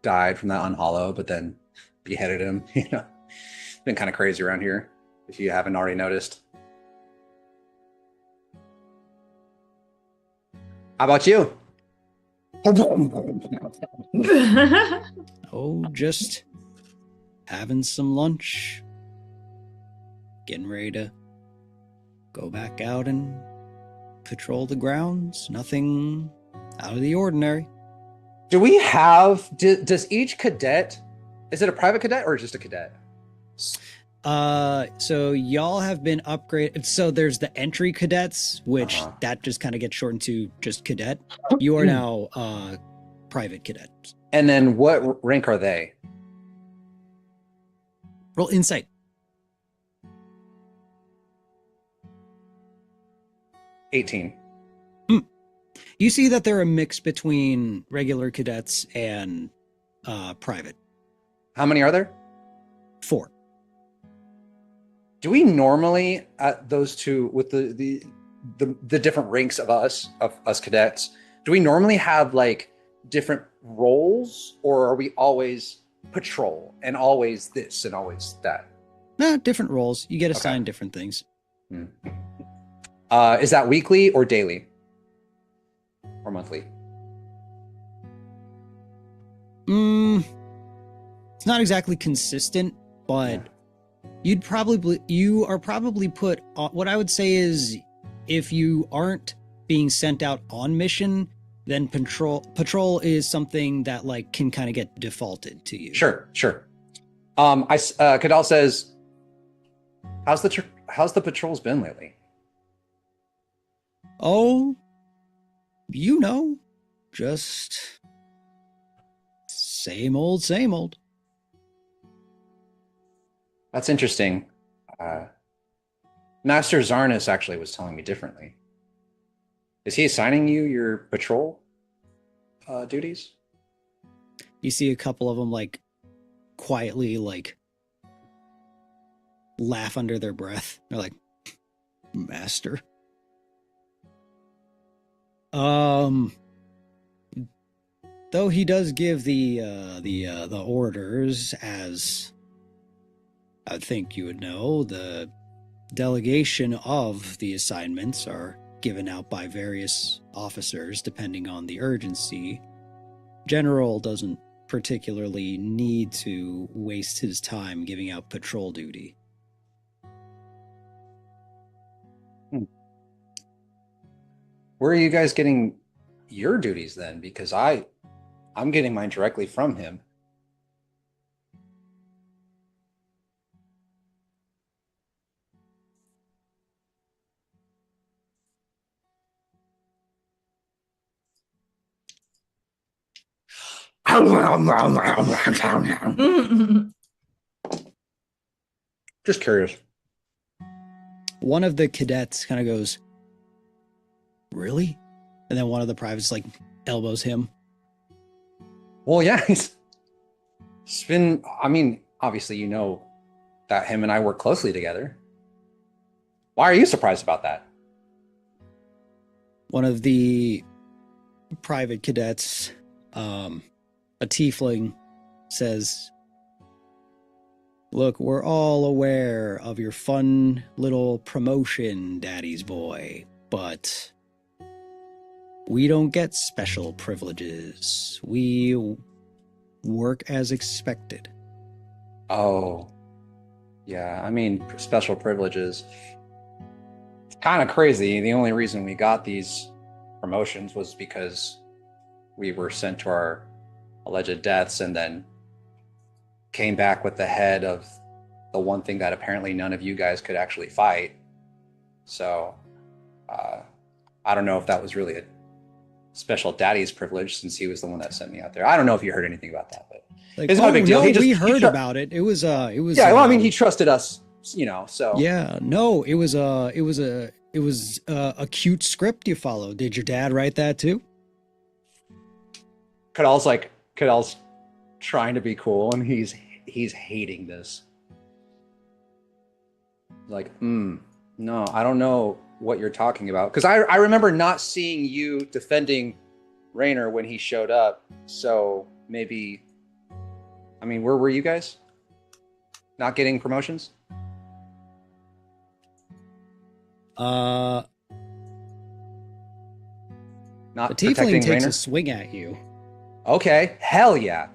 died from that unhollow, but then beheaded him. It's been kind of crazy around here, if you haven't already noticed. How about you? Oh, just having some lunch. Getting ready to go back out and patrol the grounds. Nothing out of the ordinary. Do we have, does each cadet, is it a private cadet or just a cadet? So y'all have been upgraded. So there's the entry cadets, which that just kind of gets shortened to just cadet. You are now private cadets. And then what rank are they? Roll insight. 18. You see that they're a mix between regular cadets and private. How many are there? 4. Do we normally at those two with the different ranks of us cadets, do we normally have like different roles, or are we always patrol and always this and always that? No, different roles. You get assigned different things. Is that weekly or daily? Or monthly? It's not exactly consistent, but you are probably put on, what I would say is, if you aren't being sent out on mission, then patrol is something that like can kind of get defaulted to you. Sure. Kadal says, how's the patrols been lately? Oh, just same old, same old. That's interesting. Master Zarnus actually was telling me differently. Is he assigning you your patrol duties? You see a couple of them like quietly like laugh under their breath. They're like, Master. Though he does give the orders, as I think you would know, the delegation of the assignments are given out by various officers depending on the urgency. General doesn't particularly need to waste his time giving out patrol duty. Where are you guys getting your duties then? Because I'm getting mine directly from him. Just curious. One of the cadets kind of goes, really? And then one of the privates like elbows him. Well, yeah, it's been, I mean, obviously you know that him and I work closely together. Why are you surprised about that? One of the private cadets, a tiefling, says, look, we're all aware of your fun little promotion, Daddy's boy, but we don't get special privileges. We work as expected. Oh, yeah, I mean, special privileges. It's kind of crazy. The only reason we got these promotions was because we were sent to our alleged deaths and then came back with the head of the one thing that apparently none of you guys could actually fight. So I don't know if that was really a special daddy's privilege, since he was the one that sent me out there. I don't know if you heard anything about that, but like, it's not a big deal. No, we heard about it. It was yeah. Well, I mean, he trusted us, you know. So yeah, no, it was a cute script you followed. Did your dad write that too? Kadal's trying to be cool, and he's hating this. Like, no, I don't know what you're talking about. Because I remember not seeing you defending Raynor when he showed up. So maybe, I mean, where were you guys? Not getting promotions? The Not tiefling protecting takes Raynor? a swing at you. Okay, hell yeah.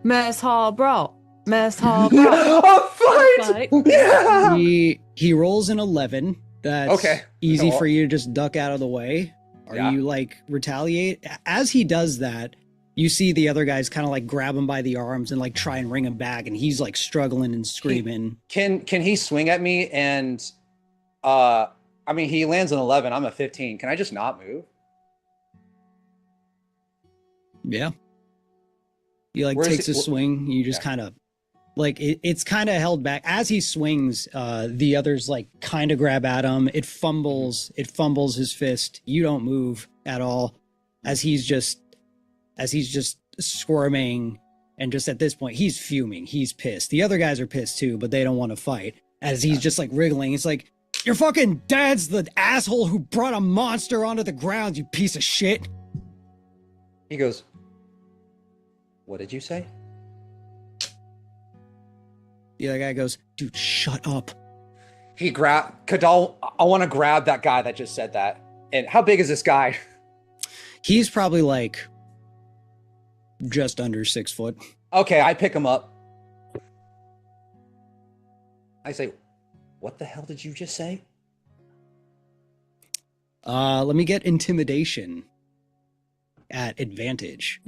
Mess hall, bro. Mess hall, bro. A fight! Fight. Yeah! He rolls an 11. That's Okay. easy Well- for you to just duck out of the way. Are Yeah. you like retaliate? As he does that, you see the other guys kind of like grab him by the arms and like try and ring him back, and he's like struggling and screaming. Can he swing at me and I mean he lands an 11, I'm a 15. Can I just not move? Yeah. He like Where is takes he- a swing. You just Yeah. kind of like it's kind of held back as he swings. The others like kind of grab at him. It fumbles his fist. You don't move at all as he's just squirming, and just at this point he's fuming. He's pissed. The other guys are pissed too, but they don't want to fight. As he's just like wriggling, it's like, your fucking dad's the asshole who brought a monster onto the grounds, you piece of shit. He goes, what did you say? The other guy goes, dude, shut up. He Kadal, I want to grab that guy that just said that. And how big is this guy? He's probably like just under 6 foot. Okay, I pick him up. I say, what the hell did you just say? Let me get intimidation at advantage.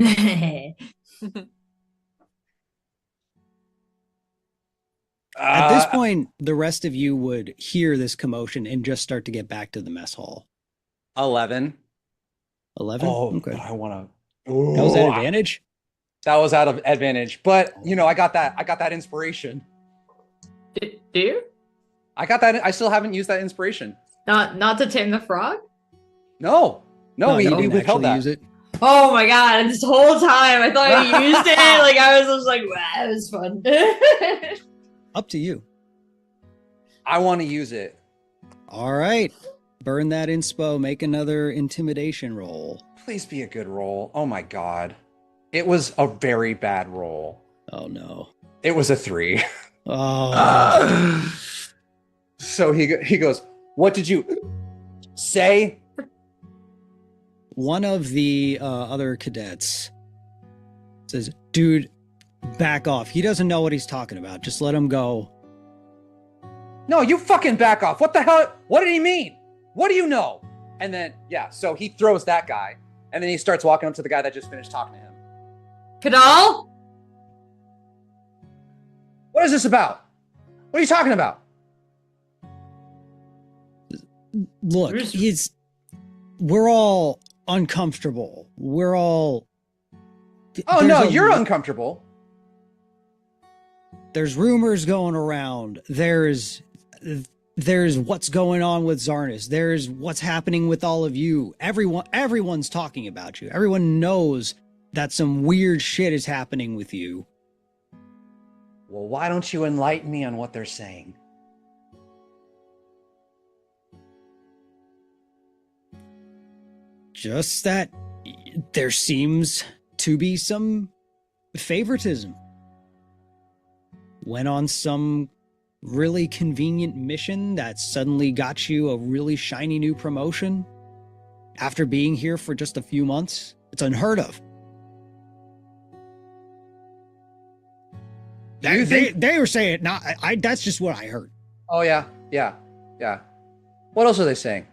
At this point, the rest of you would hear this commotion and just start to get back to the mess hall. 11. 11? Oh, Okay. I want That was at advantage? That was out of advantage, but you know, I got that inspiration. Do you? I got that. I still haven't used that inspiration. Not to tame the frog? No, we you didn't withheld actually that. use it. Oh my god, this whole time I thought you used it. Like I was just like, wow, it was fun. Up to you. I want to use it. All right. Burn that inspo. Make another intimidation roll. Please be a good roll. Oh my god. It was a very bad roll. Oh, no. It was a 3. Oh. So he goes, what did you say? One of the other cadets says, dude, back off. He doesn't know what he's talking about. Just let him go. No, you fucking back off. What the hell? What did he mean? What do you know? And then, yeah, so he throws that guy. And then he starts walking up to the guy that just finished talking to him. Kadal? What is this about? What are you talking about? Look, we're all uncomfortable. We're all. Oh, there's no, a- you're uncomfortable. There's rumors going around. There's what's going on with Zarnus. There's what's happening with all of you. Everyone's talking about you. Everyone knows that some weird shit is happening with you. Well, why don't you enlighten me on what they're saying? Just that there seems to be some favoritism. Went on some really convenient mission that suddenly got you a really shiny new promotion after being here for just a few months. It's unheard of. You think- They were saying, not I. That's just what I heard. Oh, yeah. What else are they saying?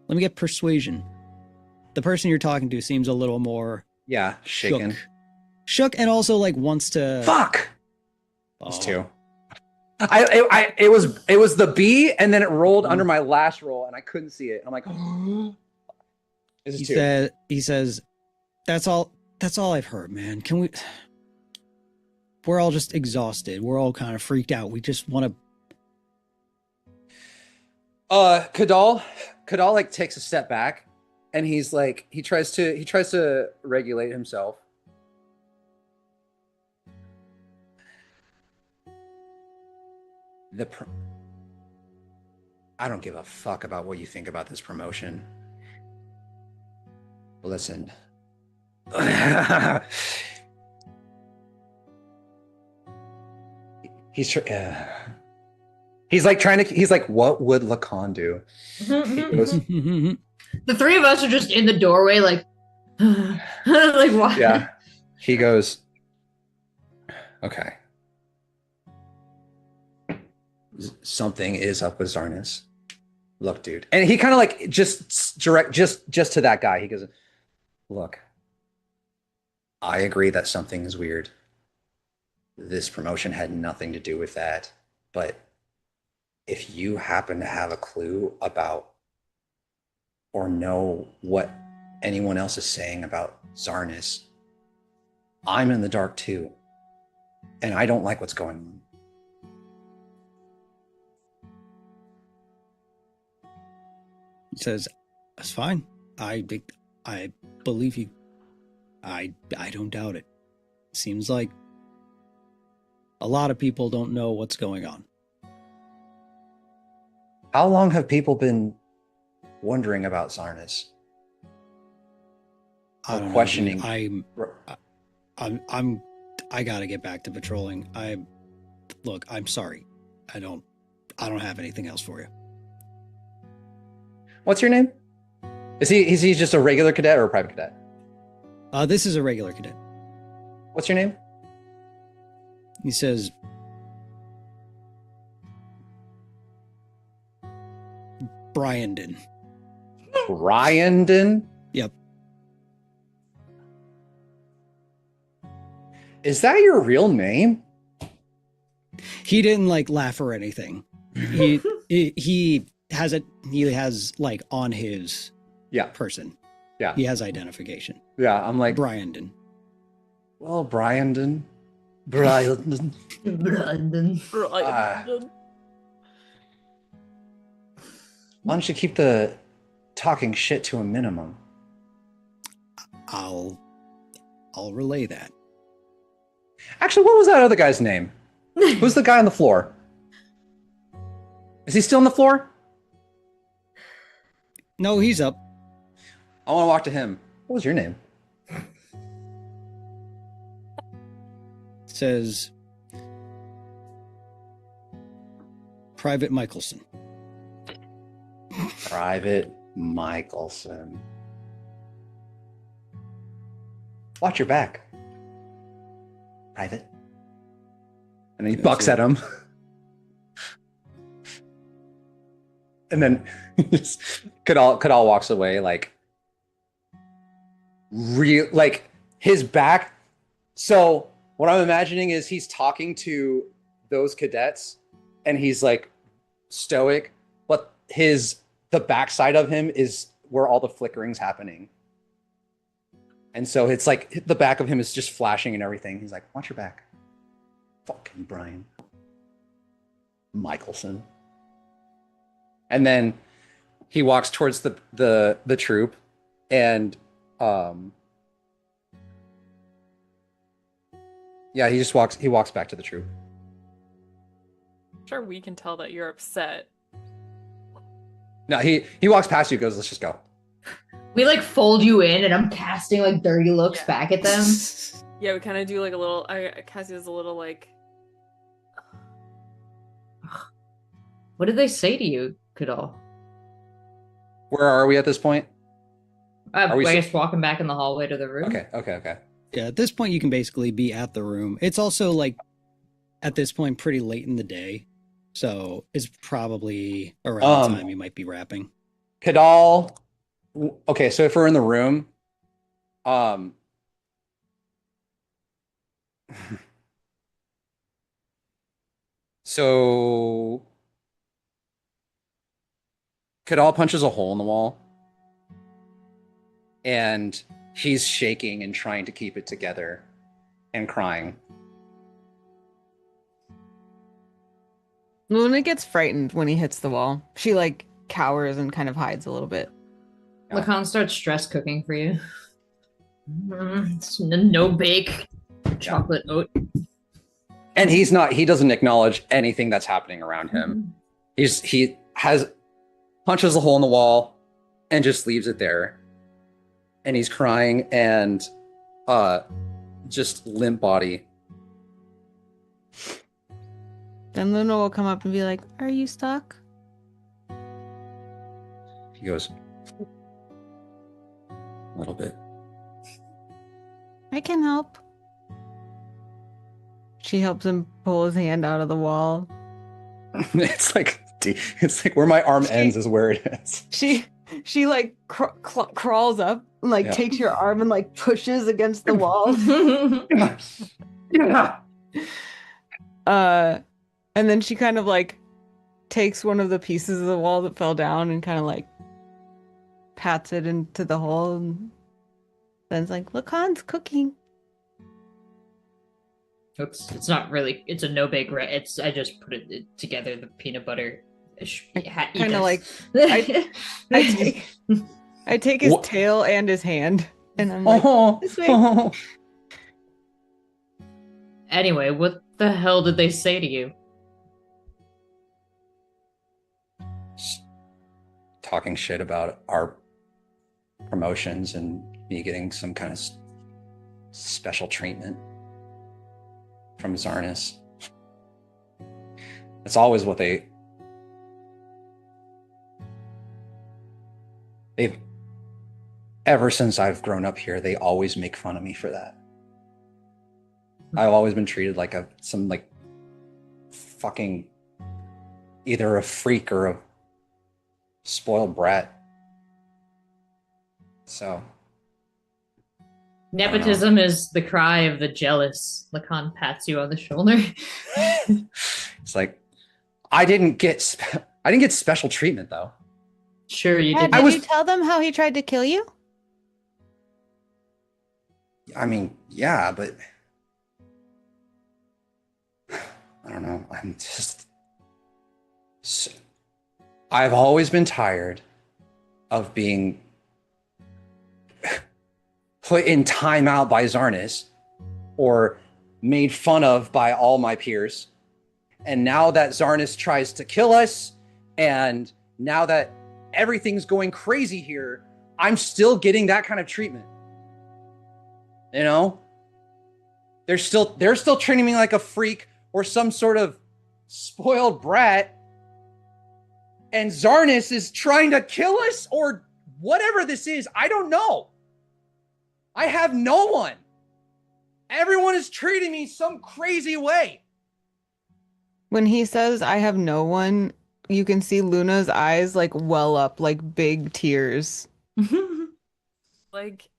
Let me get persuasion. The person you're talking to seems a little more Yeah, shaken. shook, and also like wants to. Fuck! Oh. It's 2. It was the B, and then it rolled under my last roll, and I couldn't see it. I'm like, this is 2. He says, that's all I've heard, man. Can we? We're all just exhausted. We're all kind of freaked out. We just want to. Kadal like takes a step back, and he's like, he tries to regulate himself. I don't give a fuck about what you think about this promotion. Listen. He's like, what would Lacan do? He goes, The three of us are just in the doorway, like, like what? yeah. He goes, okay. Something is up with Zarnis. Look, dude. And he kind of like just to that guy. He goes, look, I agree that something is weird. This promotion had nothing to do with that. But if you happen to have a clue about or know what anyone else is saying about Zarnis, I'm in the dark too. And I don't like what's going on. He says, that's fine. I believe you. I don't doubt it. Seems like a lot of people don't know what's going on. How long have people been wondering about Zarnis? I don't questioning. I gotta get back to patrolling. Look, I'm sorry. I don't have anything else for you. What's your name? Is he just a regular cadet or a private cadet? This is a regular cadet. What's your name? He says, Bryandon. Bryandon? Yep. Is that your real name? He didn't like laugh or anything. He has it. He has like on his person. Yeah. He has identification. Yeah. I'm like Bryandon. Well, Bryandon. Brandon. Why don't you keep the talking shit to a minimum? I'll relay that. Actually, what was that other guy's name? Who's the guy on the floor? Is he still on the floor? No, he's up. I want to walk to him. What was your name? Says Private Michelson. Private Michelson. Watch your back. Private. And then he bucks at him. And then Kadal walks away like his back. So what I'm imagining is he's talking to those cadets and he's like stoic, but the backside of him is where all the flickering's happening. And so it's like the back of him is just flashing and everything. He's like, watch your back. Fucking Brian. Michelson. And then he walks towards the troop and he walks back to the troop. Sure, we can tell that you're upset. No, he walks past you, goes, let's just go. We like fold you in and I'm casting like dirty looks back at them. Yeah, we kind of do like a little, Cassie does a little like... What did they say to you, Kadal? Where are we at this point? I guess walking back in the hallway to the room. Okay. Yeah, at this point you can basically be at the room. It's also like at this point pretty late in the day. So it's probably around the time you might be wrapping. Kadal. Okay, so if we're in the room, so Kadal punches a hole in the wall and he's shaking and trying to keep it together and crying. Luna gets frightened when he hits the wall. She like cowers and kind of hides a little bit. Lacan starts stress cooking for you. No bake, chocolate oat. And he doesn't acknowledge anything that's happening around him. He punches a hole in the wall and just leaves it there. And he's crying and just limp body. Then Luna will come up and be like, "Are you stuck?" He goes, a little bit. I can help. She helps him pull his hand out of the wall. It's like where my arm ends is where it is. She like crawls up and like takes your arm and like pushes against the wall. Yeah. And then she kind of like takes one of the pieces of the wall that fell down and kind of like pats it into the hole, and then's like, "Lacan's cooking." It's not really. It's a no bake. It's I just put it together. The peanut butter. Kind of like I take his tail and his hand, and I'm like, "This way." Anyway, what the hell did they say to you? Talking shit about our promotions and me getting some kind of special treatment from Zarnis. It's always what they've ever since I've grown up here, they always make fun of me for that. I've always been treated like some fucking either a freak or a spoiled brat. So nepotism is the cry of the jealous. Lacan pats you on the shoulder. It's like I didn't get special treatment though. Sure you did. Did you tell them how he tried to kill you? I mean, yeah, but I don't know. I've always been tired of being put in timeout by Zarnis or made fun of by all my peers. And now that Zarnis tries to kill us, and now that everything's going crazy here, I'm still getting that kind of treatment. You know? They're still treating me like a freak or some sort of spoiled brat. And Zarnis is trying to kill us or whatever this is. I don't know. I have no one. Everyone is treating me some crazy way. When he says, "I have no one," you can see Luna's eyes like well up like big tears. Like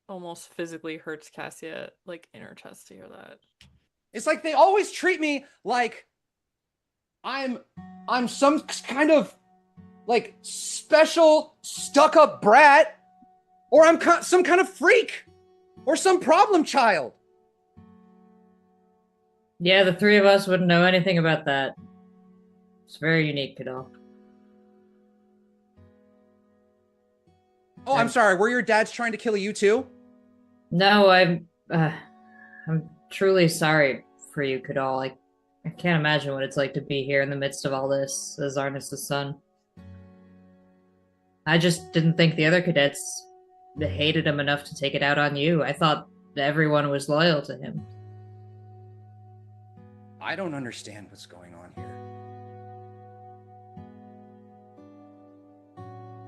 almost physically hurts Cassia like in her chest to hear that. It's like they always treat me like I'm some kind of like special stuck-up brat, or I'm some kind of freak or some problem child. Yeah, the three of us wouldn't know anything about that. It's very unique, Kadal. Oh, I'm sorry. Were your dads trying to kill you too? No, I'm truly sorry for you, Kadal. I can't imagine what it's like to be here in the midst of all this as Arnis' son. I just didn't think the other cadets hated him enough to take it out on you. I thought everyone was loyal to him. I don't understand what's going on here.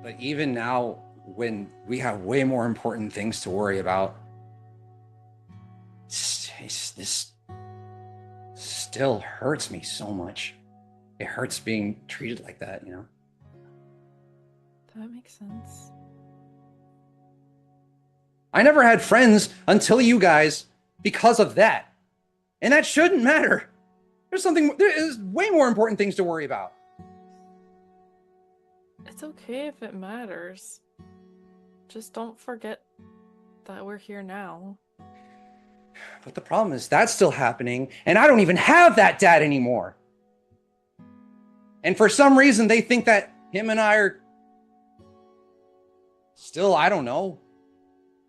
But even now, when we have way more important things to worry about, this still hurts me so much. It hurts being treated like that, you know? That makes sense. I never had friends until you guys because of that. And that shouldn't matter. There's way more important things to worry about. It's okay if it matters. Just don't forget that we're here now. But the problem is that's still happening, and I don't even have that dad anymore. And for some reason, they think that him and I are still, I don't know.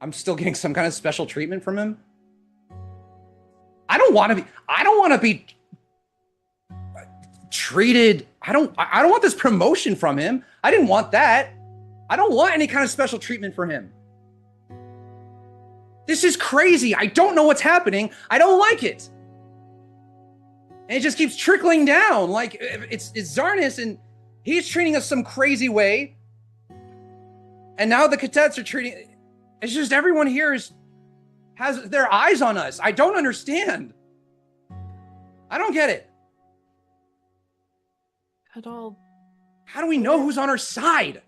I'm still getting some kind of special treatment from him. I don't want to be treated. I don't want this promotion from him. I didn't want that. I don't want any kind of special treatment for him. This is crazy. I don't know what's happening. I don't like it. And it just keeps trickling down. Like, it's Zarnis, and he's treating us some crazy way. And now the cadets are treating... It's just everyone here has their eyes on us. I don't understand. I don't get it. Kadal, How do we know who's on our side?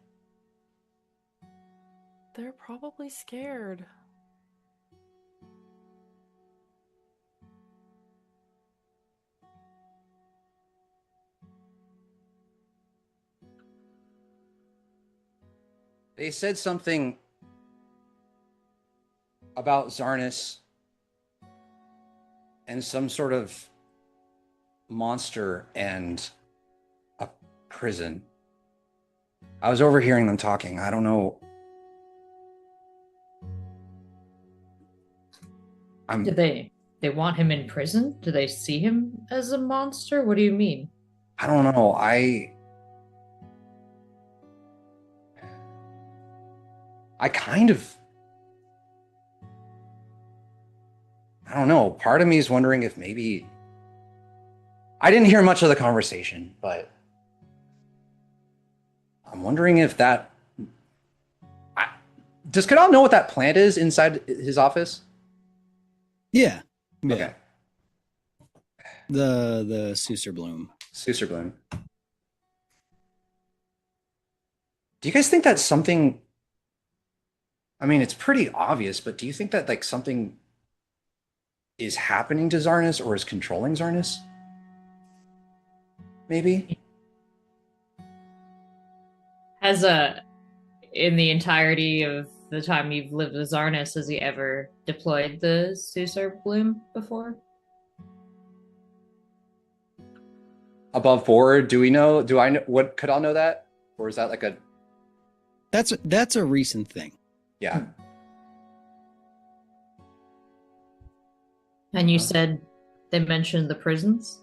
they're probably scared. They said something about Zarnis and some sort of monster and a prison. I was overhearing them talking. I don't know. Do they want him in prison? Do they see him as a monster? What do you mean? I don't know. I kind of... I don't know. Part of me is wondering if maybe... I didn't hear much of the conversation, but I'm wondering if that... Does Kadal know what that plant is inside his office? Yeah. Okay. The Susur Bloom. Susur Bloom. Do you guys think that's something... I mean, it's pretty obvious, but do you think that like something is happening to Zarnis or is controlling Zarnis? Maybe? In the entirety of the time you've lived with Zarnis, has he ever deployed the Susur Bloom before? Above board, do I know, what, could I know that? Or is that like a... That's a recent thing. Yeah. And you said they mentioned the prisons?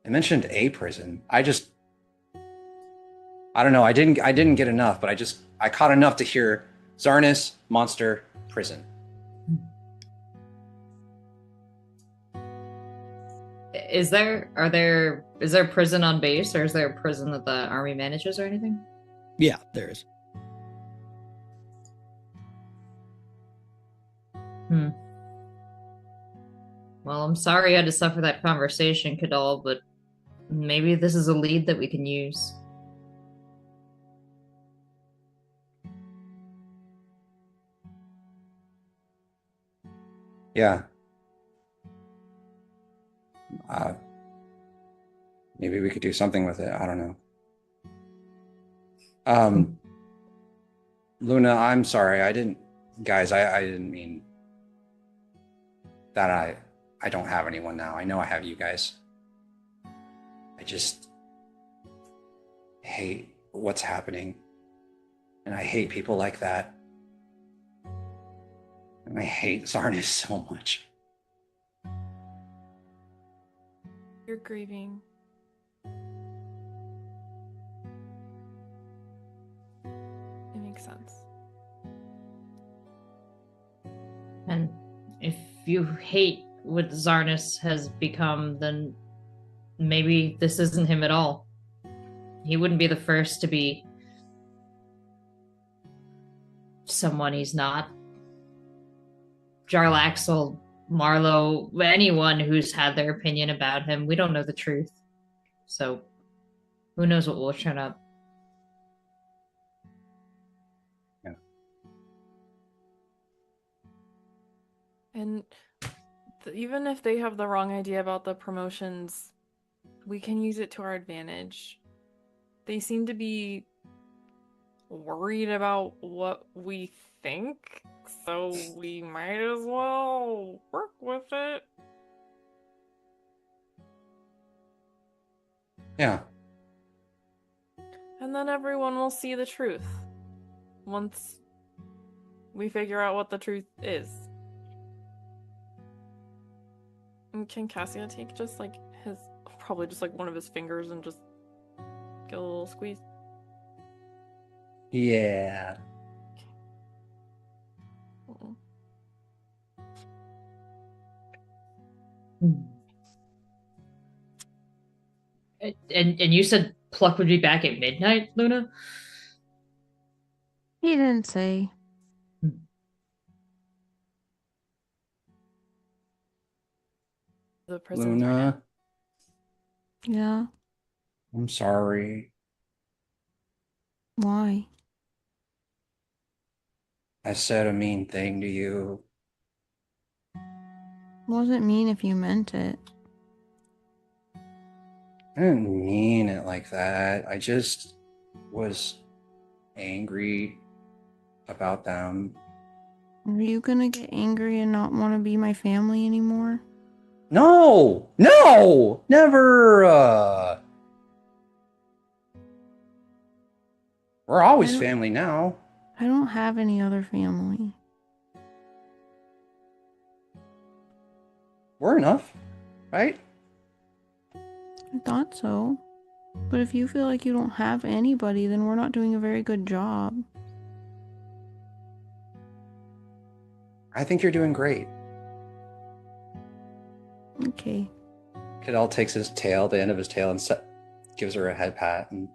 I mentioned a prison. I don't know. I didn't get enough, but I caught enough to hear Zarnis, monster, prison. Is there prison on base, or is there a prison that the army manages or anything? Yeah, there is. Well, I'm sorry you had to suffer that conversation, Kadal, but maybe this is a lead that we can use. Yeah. Maybe we could do something with it. I don't know. Luna, I'm sorry. I didn't mean that I don't have anyone now. I know I have you guys. I just hate what's happening. And I hate people like that. And I hate Zarnis so much. You're grieving. It makes sense. And if you hate what Zarnis has become, then maybe this isn't him at all. He wouldn't be the first to be someone he's not. Jarlaxle, Marlowe, anyone who's had their opinion about him, we don't know the truth. So who knows what will turn up. Yeah. And even if they have the wrong idea about the promotions, we can use it to our advantage. They seem to be worried about what we think, so we might as well work with it. Yeah. And then everyone will see the truth once we figure out what the truth is. Can Cassia take just like his, probably just like one of his fingers and just get a little squeeze? Yeah. Mm-mm. And you said Pluck would be back at midnight, Luna? He didn't say. The prison's Luna, Yeah. I'm sorry. Why? I said a mean thing to you. Wasn't mean if you meant it. I didn't mean it like that. I just was angry about them. Are you gonna get angry and not want to be my family anymore? No! No! Never! We're always I don't- family now. I don't have any other family. We're enough, right? I thought so. But if you feel like you don't have anybody, then we're not doing a very good job. I think you're doing great. Okay. Cadell takes his tail, the end of his tail, and gives her a head pat. And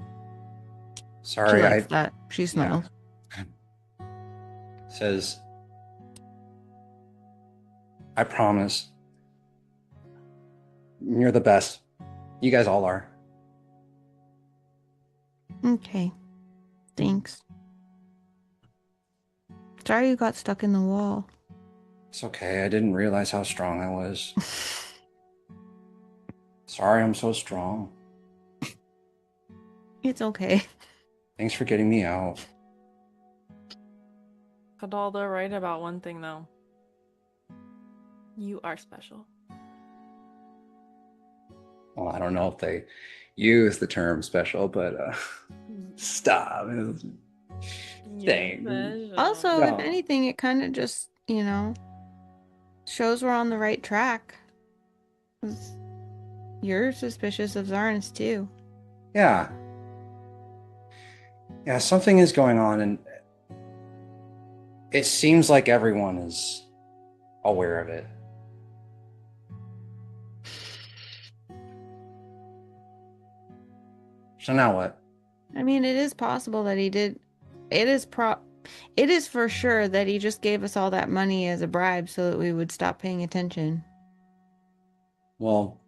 She sorry, likes that. She smiles. Says, I promise. You're the best. You guys all are. Okay. Thanks. Sorry you got stuck in the wall. It's okay. I didn't realize how strong I was. Sorry, I'm so strong. It's okay. Thanks for getting me out. Kadalda, right about one thing though. You are special. Well, I don't know if they use the term special, but stop. Dang. Also, No. if anything, it kind of just, shows we're on the right track. 'Cause you're suspicious of Zarnis too. Yeah. Yeah, something is going on, and it seems like everyone is aware of it. So now what? I mean, it is possible that he did. It is for sure that he just gave us all that money as a bribe so that we would stop paying attention. Well,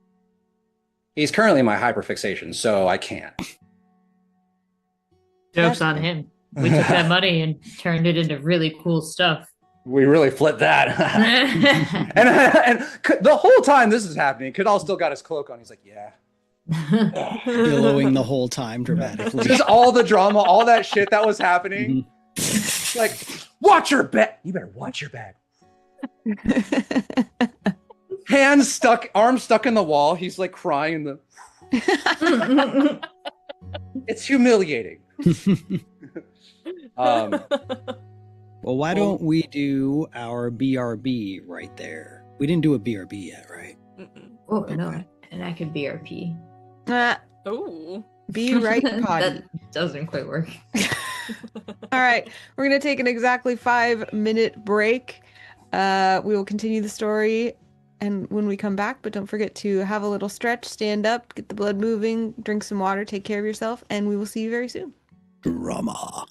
he's currently my hyperfixation, so I can't. Joke's That's on fair. him. We took that money and turned it into really cool stuff. We really flipped that. and the whole time this is happening, Kadal still got his cloak on. He's like, yeah. Billowing the whole time dramatically. Just all the drama, all that shit that was happening. Like, watch your bag. You better watch your bag. Hands stuck, arms stuck in the wall. He's like crying in the. It's humiliating. Well, why don't we do our BRB right there? We didn't do a BRB yet, right? Oh, no. And I could BRP. Oh. Be right, potty. That doesn't quite work. All right, we're gonna take an exactly 5-minute break. We will continue the story, and when we come back, but don't forget to have a little stretch, stand up, get the blood moving, drink some water, take care of yourself, and we will see you very soon. Drama.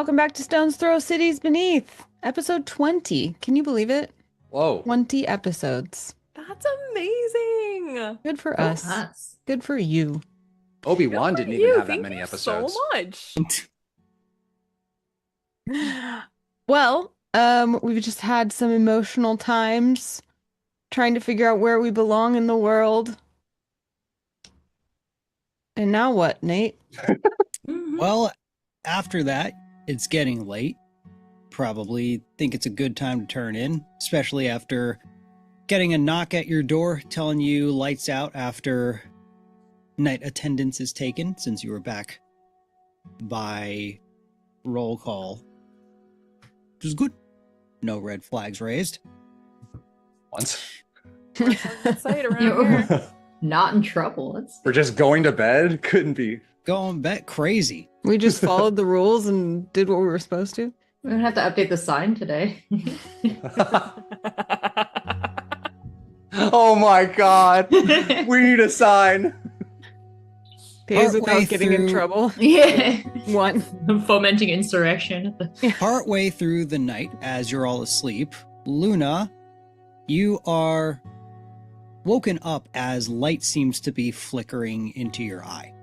welcome back to Stones Throw Cities Beneath, episode 20. Can you believe it? Whoa. 20 episodes. That's amazing. Good for Go us. us. Good for you. Obi-Wan Good for didn't even you. have that Thank many you episodes. so much. Well, we've just had some emotional times trying to figure out where we belong in the world. And now what, Nate? Well, after that, it's getting late. Probably think it's a good time to turn in, especially after getting a knock at your door telling you lights out after night attendance is taken, since you were back by roll call. Which is good. No red flags raised. Once. We're excited around here. Not in trouble. That's We're just going to bed? Couldn't be. Going bet crazy. We just followed the rules and did what we were supposed to. we're gonna have to update the sign today. Oh my god. We need a sign. Pays Partway without getting in through- trouble. Yeah. One. Fomenting insurrection. Partway through the night, as you're all asleep, Luna, you are woken up as light seems to be flickering into your eye.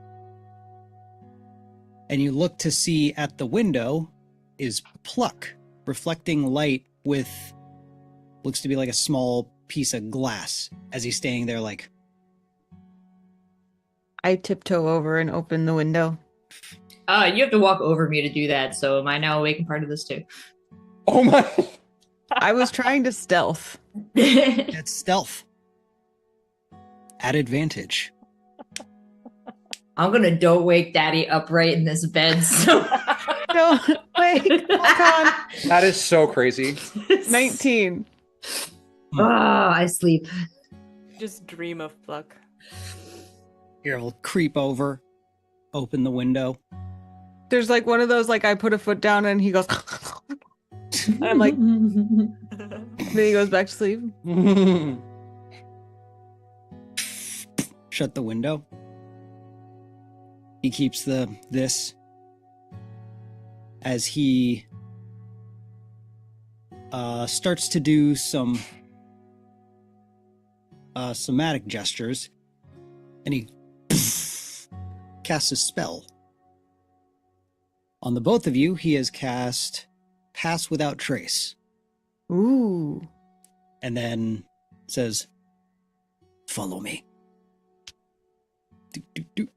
And you look to see at the window is Pluck, reflecting light with looks to be like a small piece of glass as he's standing there like, I tiptoe over and open the window. You have to walk over me to do that, so am I now awake and part of this too? Oh my. I was trying to stealth. it's stealth. At advantage. I'm gonna don't wake daddy upright in this bed, so No, wait. Con. That is so crazy. 19. I sleep. Just dream of Pluck. Here, we'll creep over, open the window. There's like one of those, like I put a foot down and he goes, and I'm like, then he goes back to sleep. Shut the window. He keeps this as he starts to do some somatic gestures, and he casts a spell. On the both of you, he has cast Pass Without Trace, Ooh. and then says, "Follow me." Do, do, do.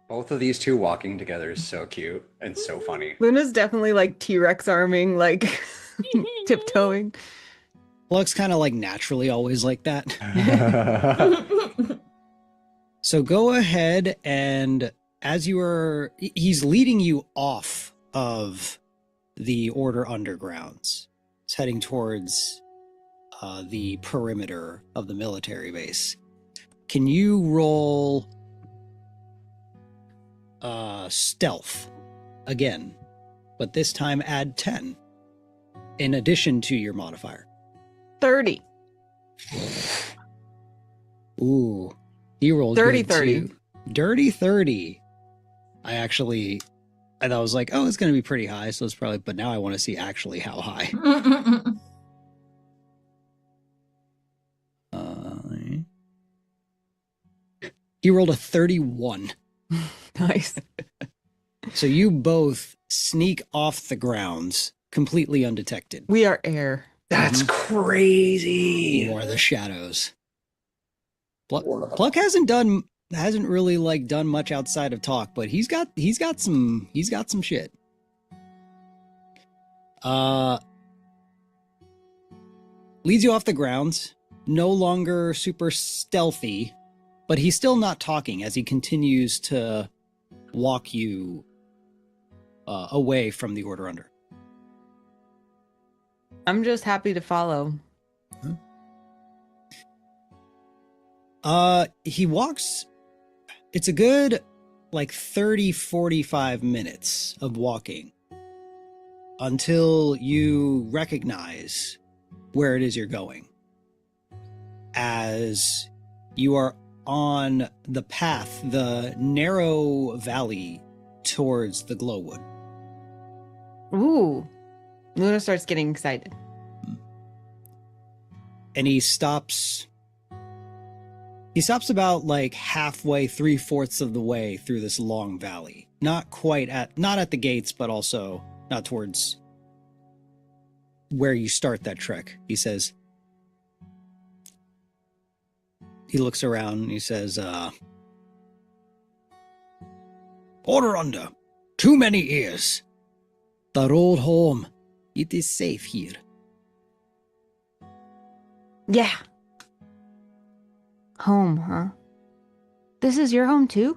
Both of these two walking together is so cute and so funny. Luna's definitely like T-Rex arming, like tiptoeing. Pluck's kind of like naturally always like that. So go ahead and as you are, he's leading you off of the Order Undergrounds. It's heading towards the perimeter of the military base. Can you roll stealth again, but this time add 10 in addition to your modifier? 30. Ooh, he rolled Dirty good 30. too. Dirty 30. I thought I was like, oh, it's going to be pretty high, so it's probably, but now I want to see actually how high. He rolled a 31. Nice. So you both sneak off the grounds completely undetected. We are air. That's crazy. You are the shadows. Pluck hasn't really like done much outside of talk, but he's got some shit. Leads you off the grounds, no longer super stealthy, but he's still not talking as he continues to walk you away from the Order Under. I'm just happy to follow. He walks, it's a good like 30-45 minutes of walking until you recognize where it is you're going. As you are on the path, the narrow valley towards the Glowwood. Ooh. Luna starts getting excited. And he stops. He stops about like halfway, 3/4 of the way through this long valley. Not at the gates, but also not towards where you start that trek. He says, he looks around and he says, Order under. Too many ears. The road home. It is safe here. Yeah. Home, huh? This is your home too?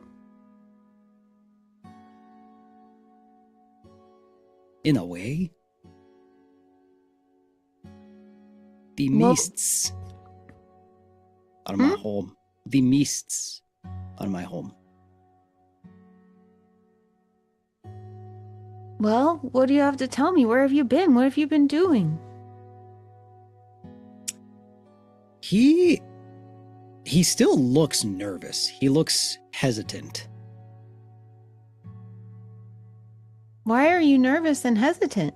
In a way. The Well- mists are my home. The mists are my home. Well, what do you have to tell me? Where have you been? What have you been doing? He still looks nervous. He looks hesitant. Why are you nervous and hesitant?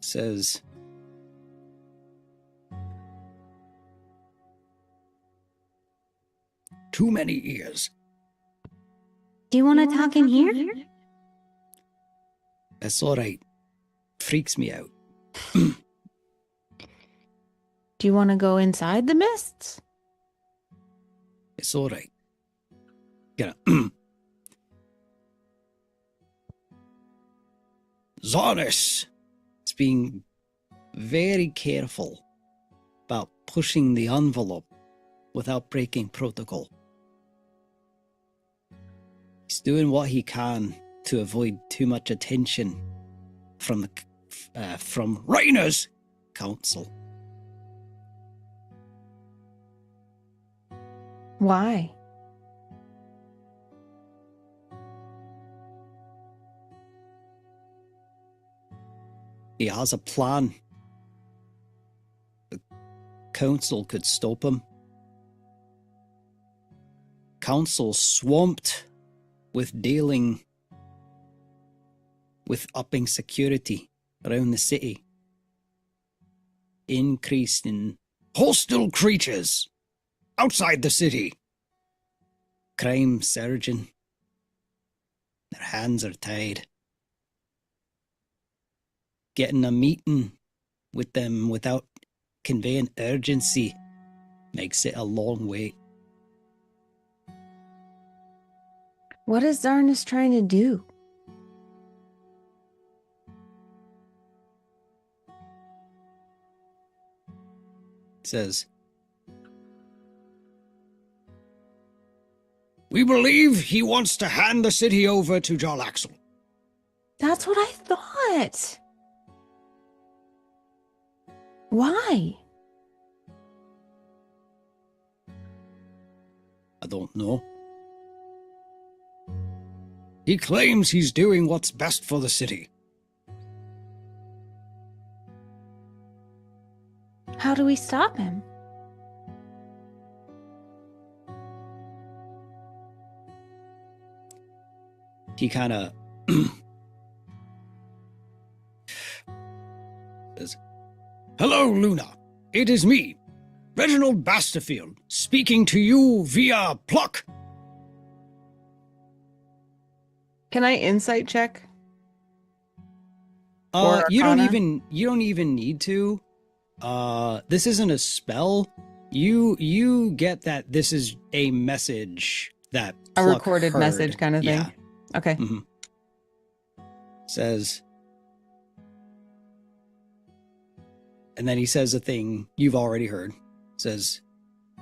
Says, too many ears. Do you want to talk in here? That's all right. Freaks me out. Do you want to go inside the mists? It's all right. Gonna. Zornis is being very careful about pushing the envelope without breaking protocol. He's doing what he can to avoid too much attention from Rainer's council. Why? He has a plan. The council could stop him. Council swamped with dealing with upping security around the city. Increase in hostile creatures outside the city. Crime surging. Their hands are tied. Getting a meeting with them without conveying urgency makes it a long wait. What is Zarnus trying to do? Says, we believe he wants to hand the city over to Jarlaxle. That's what I thought. Why? I don't know. He claims he's doing what's best for the city. How do we stop him? He kind of says, hello, Luna. It is me, Reginald Basterfield, speaking to you via Pluck. Can I insight check? You don't Arcana? even need to. This isn't a spell. You get that this is a message that A Pluck recorded heard. message kind of thing? Yeah. Okay. Mhm. Says, and then he says a thing you've already heard. Says,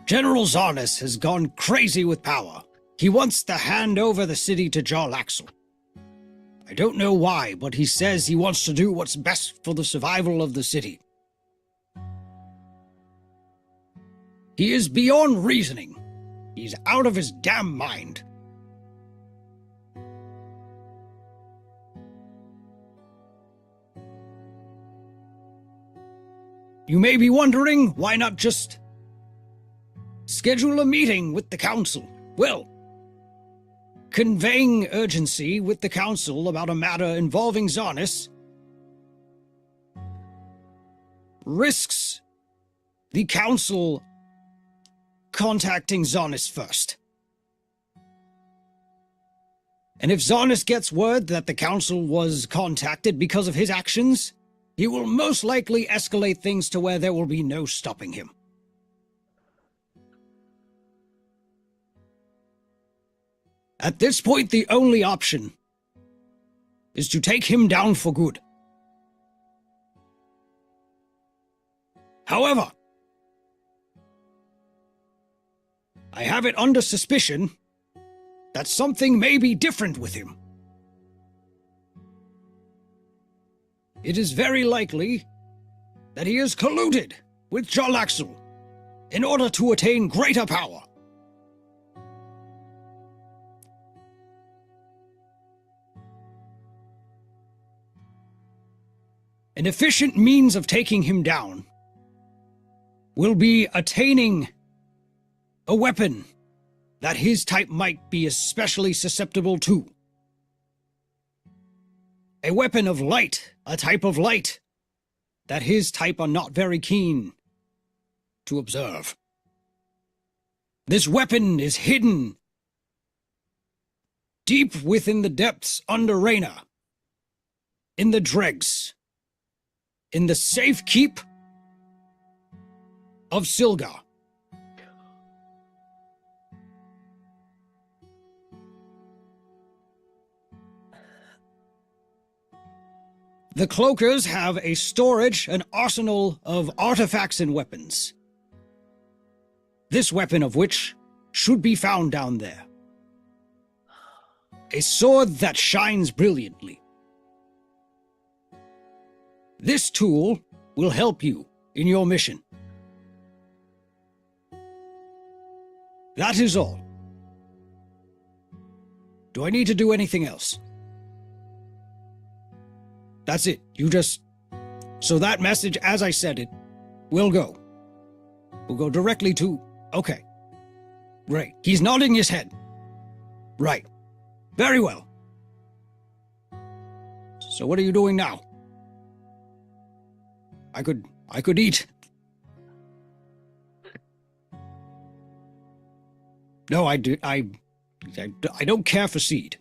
General Zarnus has gone crazy with power. He wants to hand over the city to Jarlaxle. I don't know why, but he says he wants to do what's best for the survival of the city. He is beyond reasoning. He's out of his damn mind. You may be wondering, why not just schedule a meeting with the council? Well, conveying urgency with the council about a matter involving Zarnis risks the council contacting Zarnis first. And if Zarnis gets word that the council was contacted because of his actions, he will most likely escalate things to where there will be no stopping him. At this point, the only option is to take him down for good. However, I have it under suspicion that something may be different with him. It is very likely that he is colluded with Jarlaxle in order to attain greater power. An efficient means of taking him down will be attaining a weapon that his type might be especially susceptible to. A weapon of light, a type of light that his type are not very keen to observe. This weapon is hidden deep within the depths under Reyna, in the dregs, in the safe keep of Silgar. The Cloakers have a storage, an arsenal of artifacts and weapons. This weapon of which should be found down there. A sword that shines brilliantly. This tool will help you in your mission. That is all. Do I need to do anything else? That's it. You just... So that message, as I said it, will go. Will go directly to... Okay. Right. He's nodding his head. Right. Very well. So what are you doing now? I could eat. No, I don't care for seed.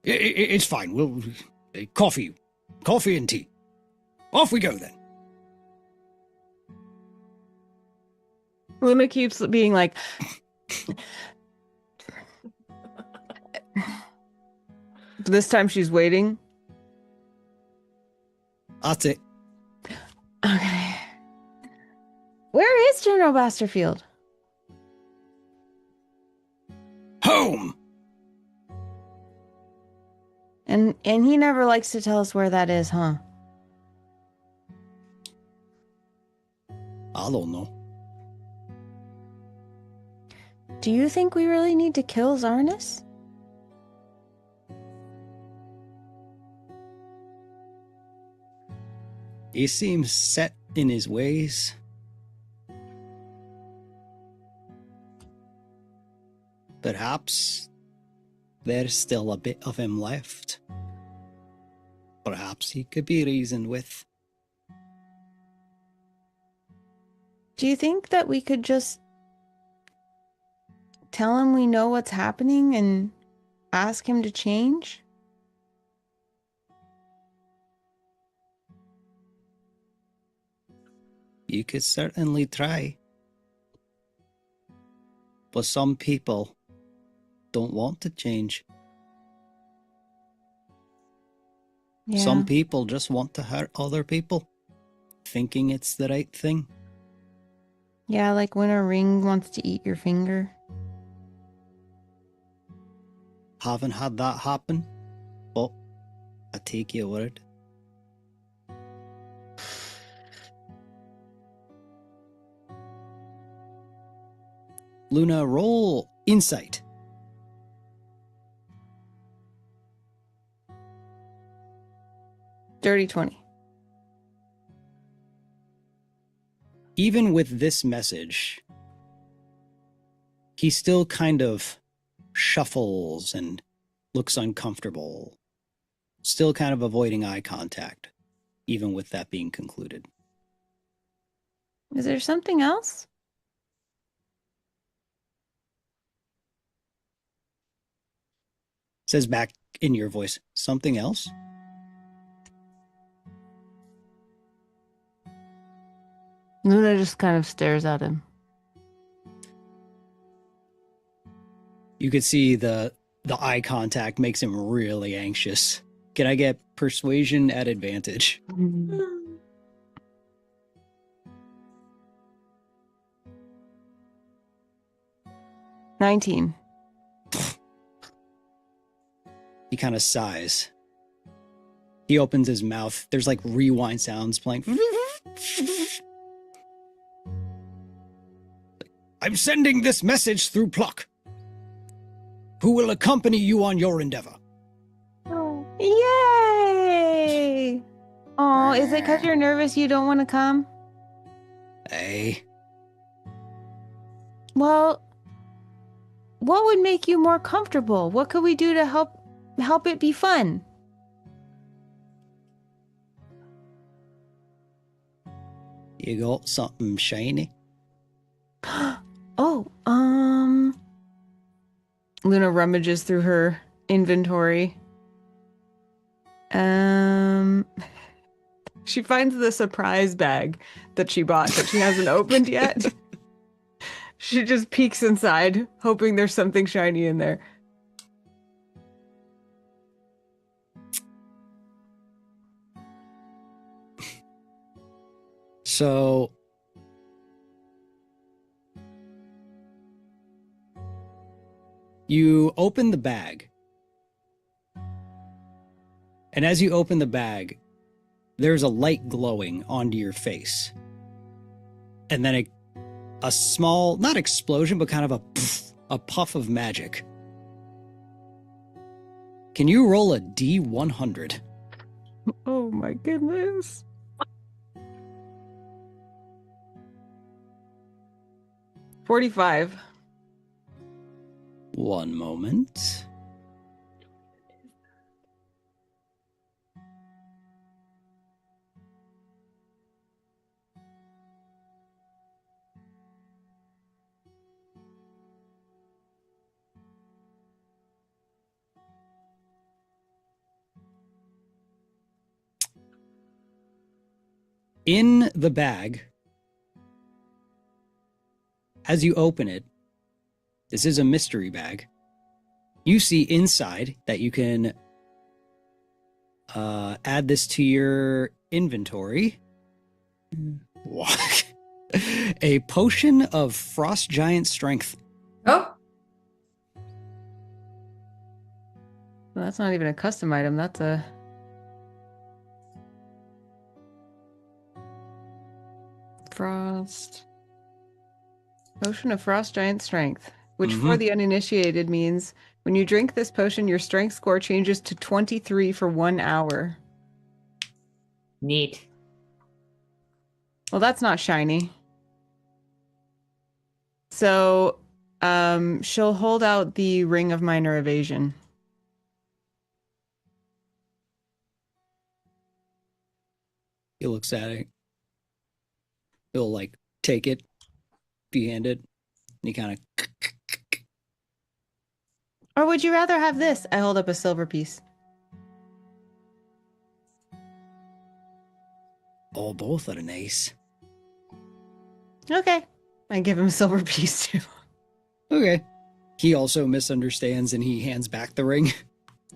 It's fine. We'll coffee and tea. Off we go then. Luna keeps being like, this time she's waiting. That's it. Okay. Where is General Basterfield? Home! And he never likes to tell us where that is, huh? I don't know. Do you think we really need to kill Zarnis? He seems set in his ways. Perhaps there's still a bit of him left. Perhaps he could be reasoned with. Do you think that we could just tell him we know what's happening and ask him to change? You could certainly try. But some people don't want to change. Yeah. Some people just want to hurt other people, thinking it's the right thing. Yeah, like when a ring wants to eat your finger. Haven't had that happen, but I take your word. Luna, roll insight. Dirty 20. Even with this message, he still kind of shuffles and looks uncomfortable, still kind of avoiding eye contact, even with that being concluded. Is there something else? Says back in your voice, something else? Luna just kind of stares at him. You could see the eye contact makes him really anxious. Can I get persuasion at advantage? 19. He kind of sighs. He opens his mouth. There's like rewind sounds playing. I'm sending this message through Pluck, who will accompany you on your endeavor. Yay! Oh, is it because you're nervous you don't want to come? Hey, Well, what would make you more comfortable? What could we do to help it be fun? you got something shiny? Oh, Luna rummages through her inventory. She finds the surprise bag that she bought that she hasn't opened yet. She just peeks inside, hoping there's something shiny in there. So, you open the bag. And as you open the bag, there's a light glowing onto your face. And then a small, not explosion, but kind of a puff of magic. Can you roll a D100? Oh my goodness. $45. One moment. In the bag, as you open it, this is a mystery bag. You see inside that you can add this to your inventory. What? A potion of frost giant strength. Oh, Well, that's not even a custom item. That's a... Frost... Potion of Frost Giant Strength, which for the uninitiated means when you drink this potion, your strength score changes to 23 for 1 hour. neat. Well, that's not shiny. So, she'll hold out the Ring of Minor Evasion. He looks at it. He'll like take it, be handed, and he kind of. Or would you rather have this? I hold up a silver piece. Oh, both are nice. Okay. I give him a silver piece too. Okay. He also misunderstands and he hands back the ring.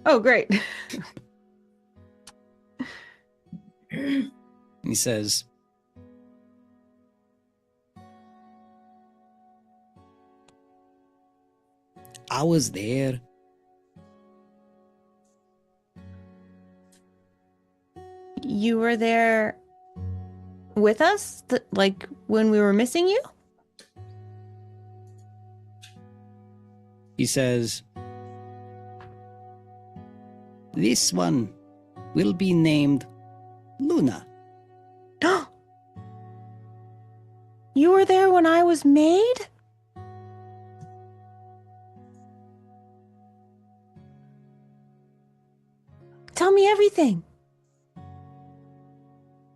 Oh, great. He says, I was there. You were there with us? Like when we were missing you? He says, this one will be named Luna. You were there when I was made? everything.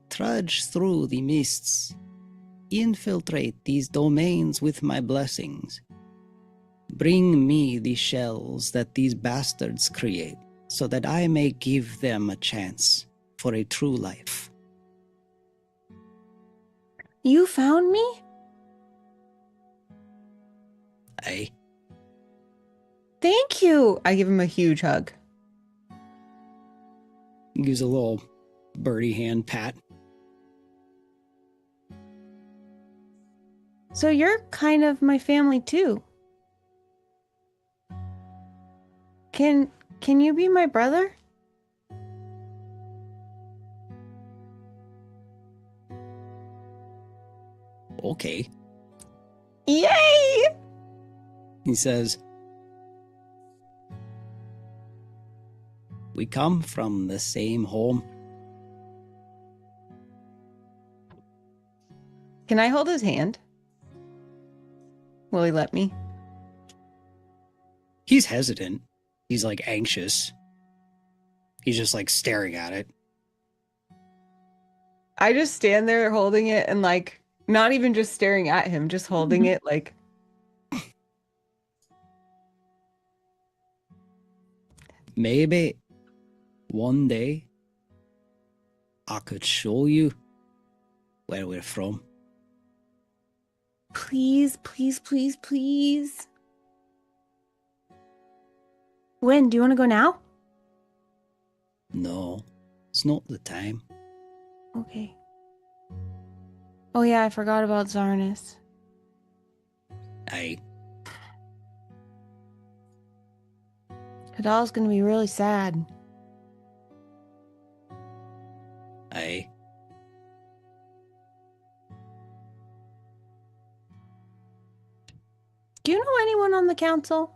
Trudge through the mists. Infiltrate these domains with my blessings. Bring me the shells that these bastards create, so that I may give them a chance for a true life. You found me? Aye. Thank you. I give him a huge hug. Gives a little birdie hand pat. So you're kind of my family too. Can you be my brother? Okay. Yay! He says, we come from the same home. Can I hold his hand? Will he let me? He's hesitant. He's like anxious. He's just like staring at it. I just stand there holding it and like not even just staring at him, just holding it like Maybe one day I could show you where we're from. please, please, please, please. When? Do you want to go now? No, it's not the time. Okay. Oh yeah, I forgot about Zarnis. Aye. Kadal's gonna be really sad. Aye. Do you know anyone on the council?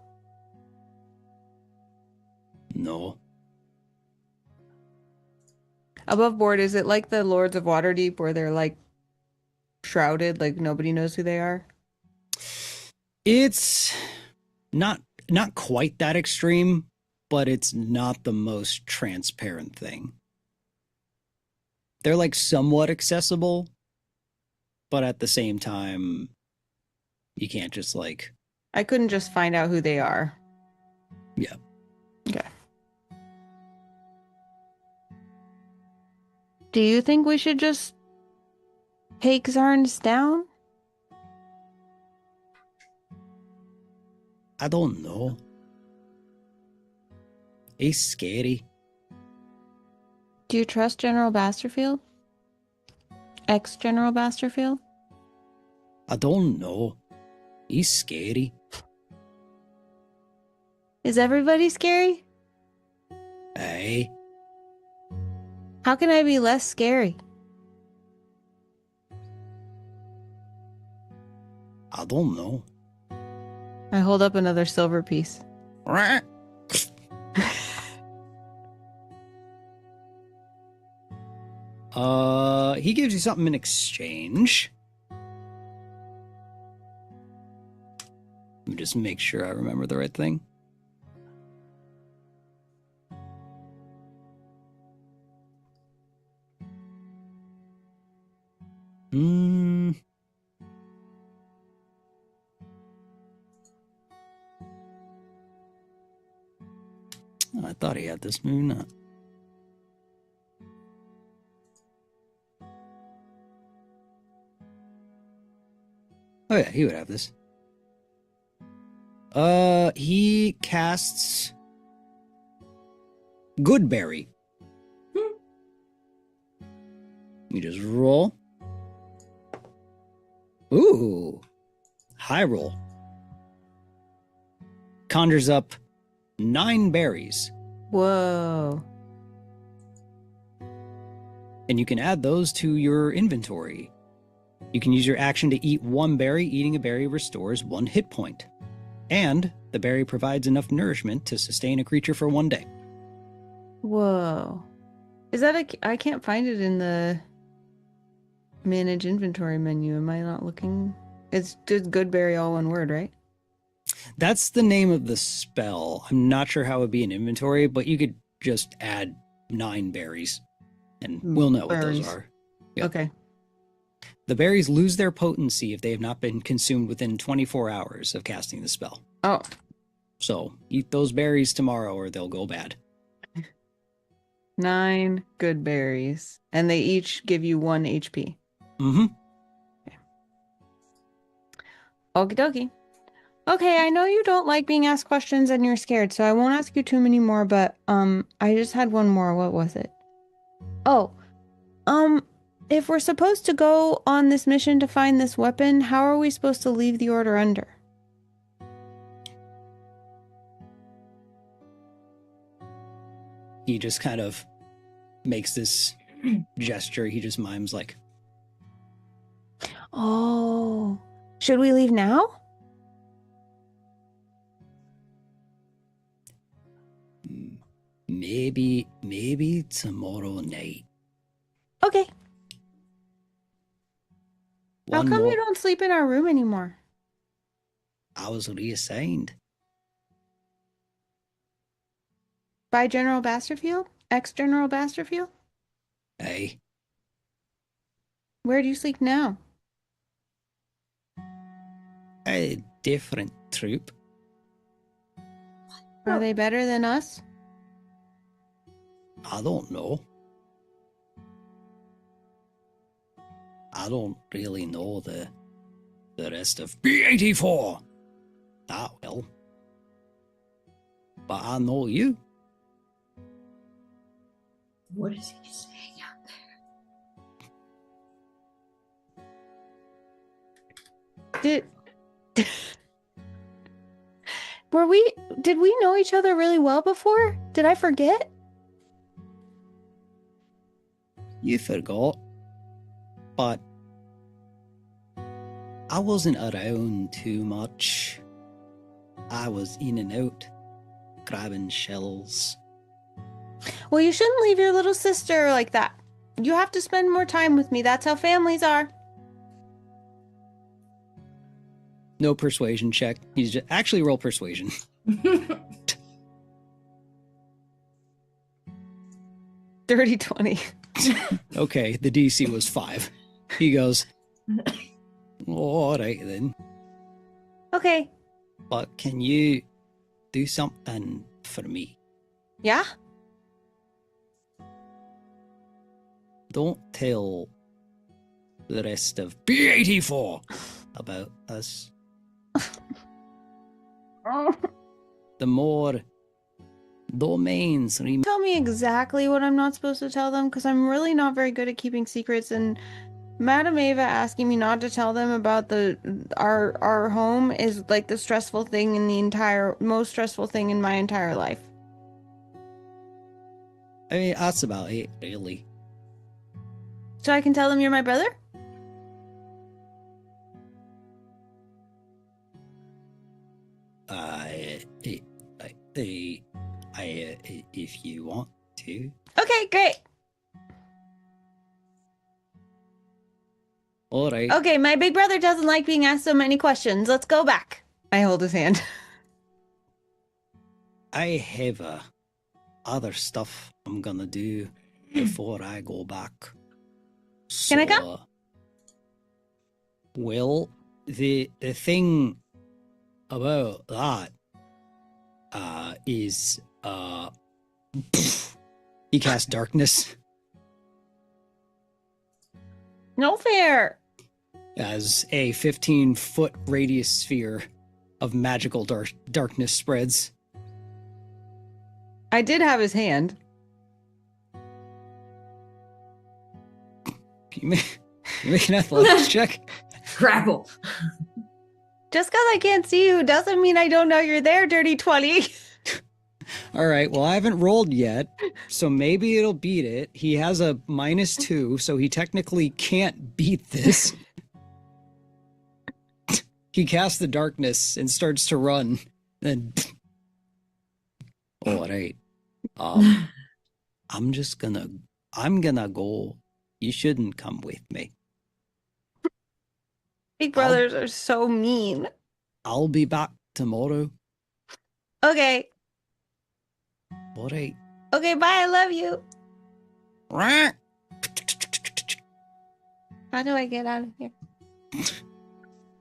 No. Above board, is it like the Lords of Waterdeep where they're like shrouded, like nobody knows who they are? It's not quite that extreme, but it's not the most transparent thing. They're like somewhat accessible, but at the same time, you can't just like... I couldn't just find out who they are. Yeah. Okay. Do you think we should just take Zarns down? I don't know. He's scary. Do you trust General Basterfield? Ex-General Basterfield? I don't know. He's scary. Is everybody scary? Aye. How can I be less scary? I don't know. I hold up another silver piece. He gives you something in exchange. Let me just make sure I remember the right thing. I thought he had this, maybe not. Oh yeah, he would have this. He casts Goodberry. Let me just roll. Ooh, high roll. Conjures up 9 berries. Whoa. And you can add those to your inventory. You can use your action to eat 1 berry. Eating a berry restores 1 hit point. And the berry provides enough nourishment to sustain a creature for 1 day. Whoa. Is that I can't find it in the manage inventory menu. Am I not looking? It's just Goodberry, all one word, right? That's the name of the spell. I'm not sure how it would be in inventory, but you could just add 9 berries. And we'll know what those Berries. are. Yep. Okay. The berries lose their potency if they have not been consumed within 24 hours of casting the spell. Oh, So eat those berries tomorrow or they'll go bad. 9 good berries. And they each give you 1 HP. Mm-hmm. Okie dokie. Okay, I know you don't like being asked questions and you're scared, so I won't ask you too many more, but I just had one more. What was it? Oh, if we're supposed to go on this mission to find this weapon, how are we supposed to leave the order under? He just kind of makes this gesture. He just mimes like, Oh, should we leave now? maybe tomorrow night. Okay. How One come more. you don't sleep in our room anymore? I was reassigned. By General Basterfield? Ex-General Basterfield? Aye. Where do you sleep now? A different troop. Are they better than us? I don't know. I don't really know the rest of B-84 that well. But I know you. What is he saying out there? Did we know each other really well before? Did I forget? You forgot. But I wasn't around too much. I was in and out, grabbing shells. Well, you shouldn't leave your little sister like that. You have to spend more time with me. That's how families are. No persuasion check. He's just actually roll persuasion. Dirty 20. Okay, the DC was 5. He goes, all right then. Okay. But can you do something for me? Yeah? Don't tell the rest of B-84 about us. The more domains remain. Tell me exactly what I'm not supposed to tell them, because I'm really not very good at keeping secrets, and Madam Ava asking me not to tell them about our home is like the stressful thing in the most stressful thing in my entire life. I mean, that's about it, really. So I can tell them you're my brother? If you want to. Okay, great. All right. Okay, my big brother doesn't like being asked so many questions. Let's go back. I hold his hand. I have other stuff I'm gonna do before I go back. Can I come? Well, the thing about that is he casts darkness No fair. as a 15-foot radius sphere of magical darkness spreads. I did have his hand. You make an athletics check. Grapple. Just because I can't see you doesn't mean I don't know you're there, Dirty 20. All right, well, I haven't rolled yet, so maybe it'll beat it. He has a -2, so he technically can't beat this. He casts the darkness and starts to run. Then, all right. I'm gonna go. You shouldn't come with me. Big brothers are so mean. I'll be back tomorrow. Okay. All right. Okay, bye. I love you. How do I get out of here?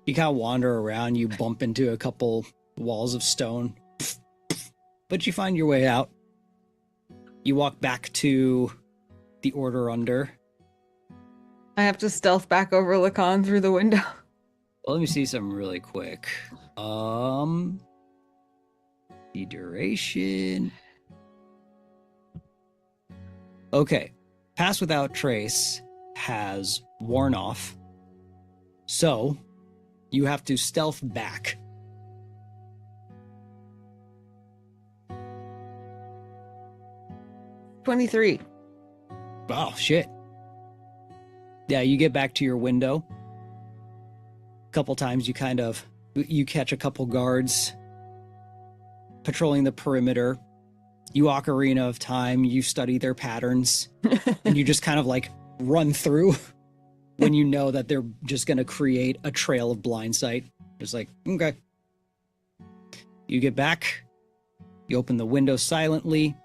You kind of wander around, you bump into a couple walls of stone, but you find your way out. You walk back to the Order Under. I have to stealth back over Lacan through the window. Well, let me see something really quick. The duration. Okay. Pass Without Trace has worn off. So, you have to stealth back. $23. Oh, shit. Yeah, you get back to your window. A couple times you catch a couple guards patrolling the perimeter. You walk Arena of Time, you study their patterns, and you just kind of like run through when you know that they're just going to create a trail of blind sight. Just like, okay. You get back, you open the window silently,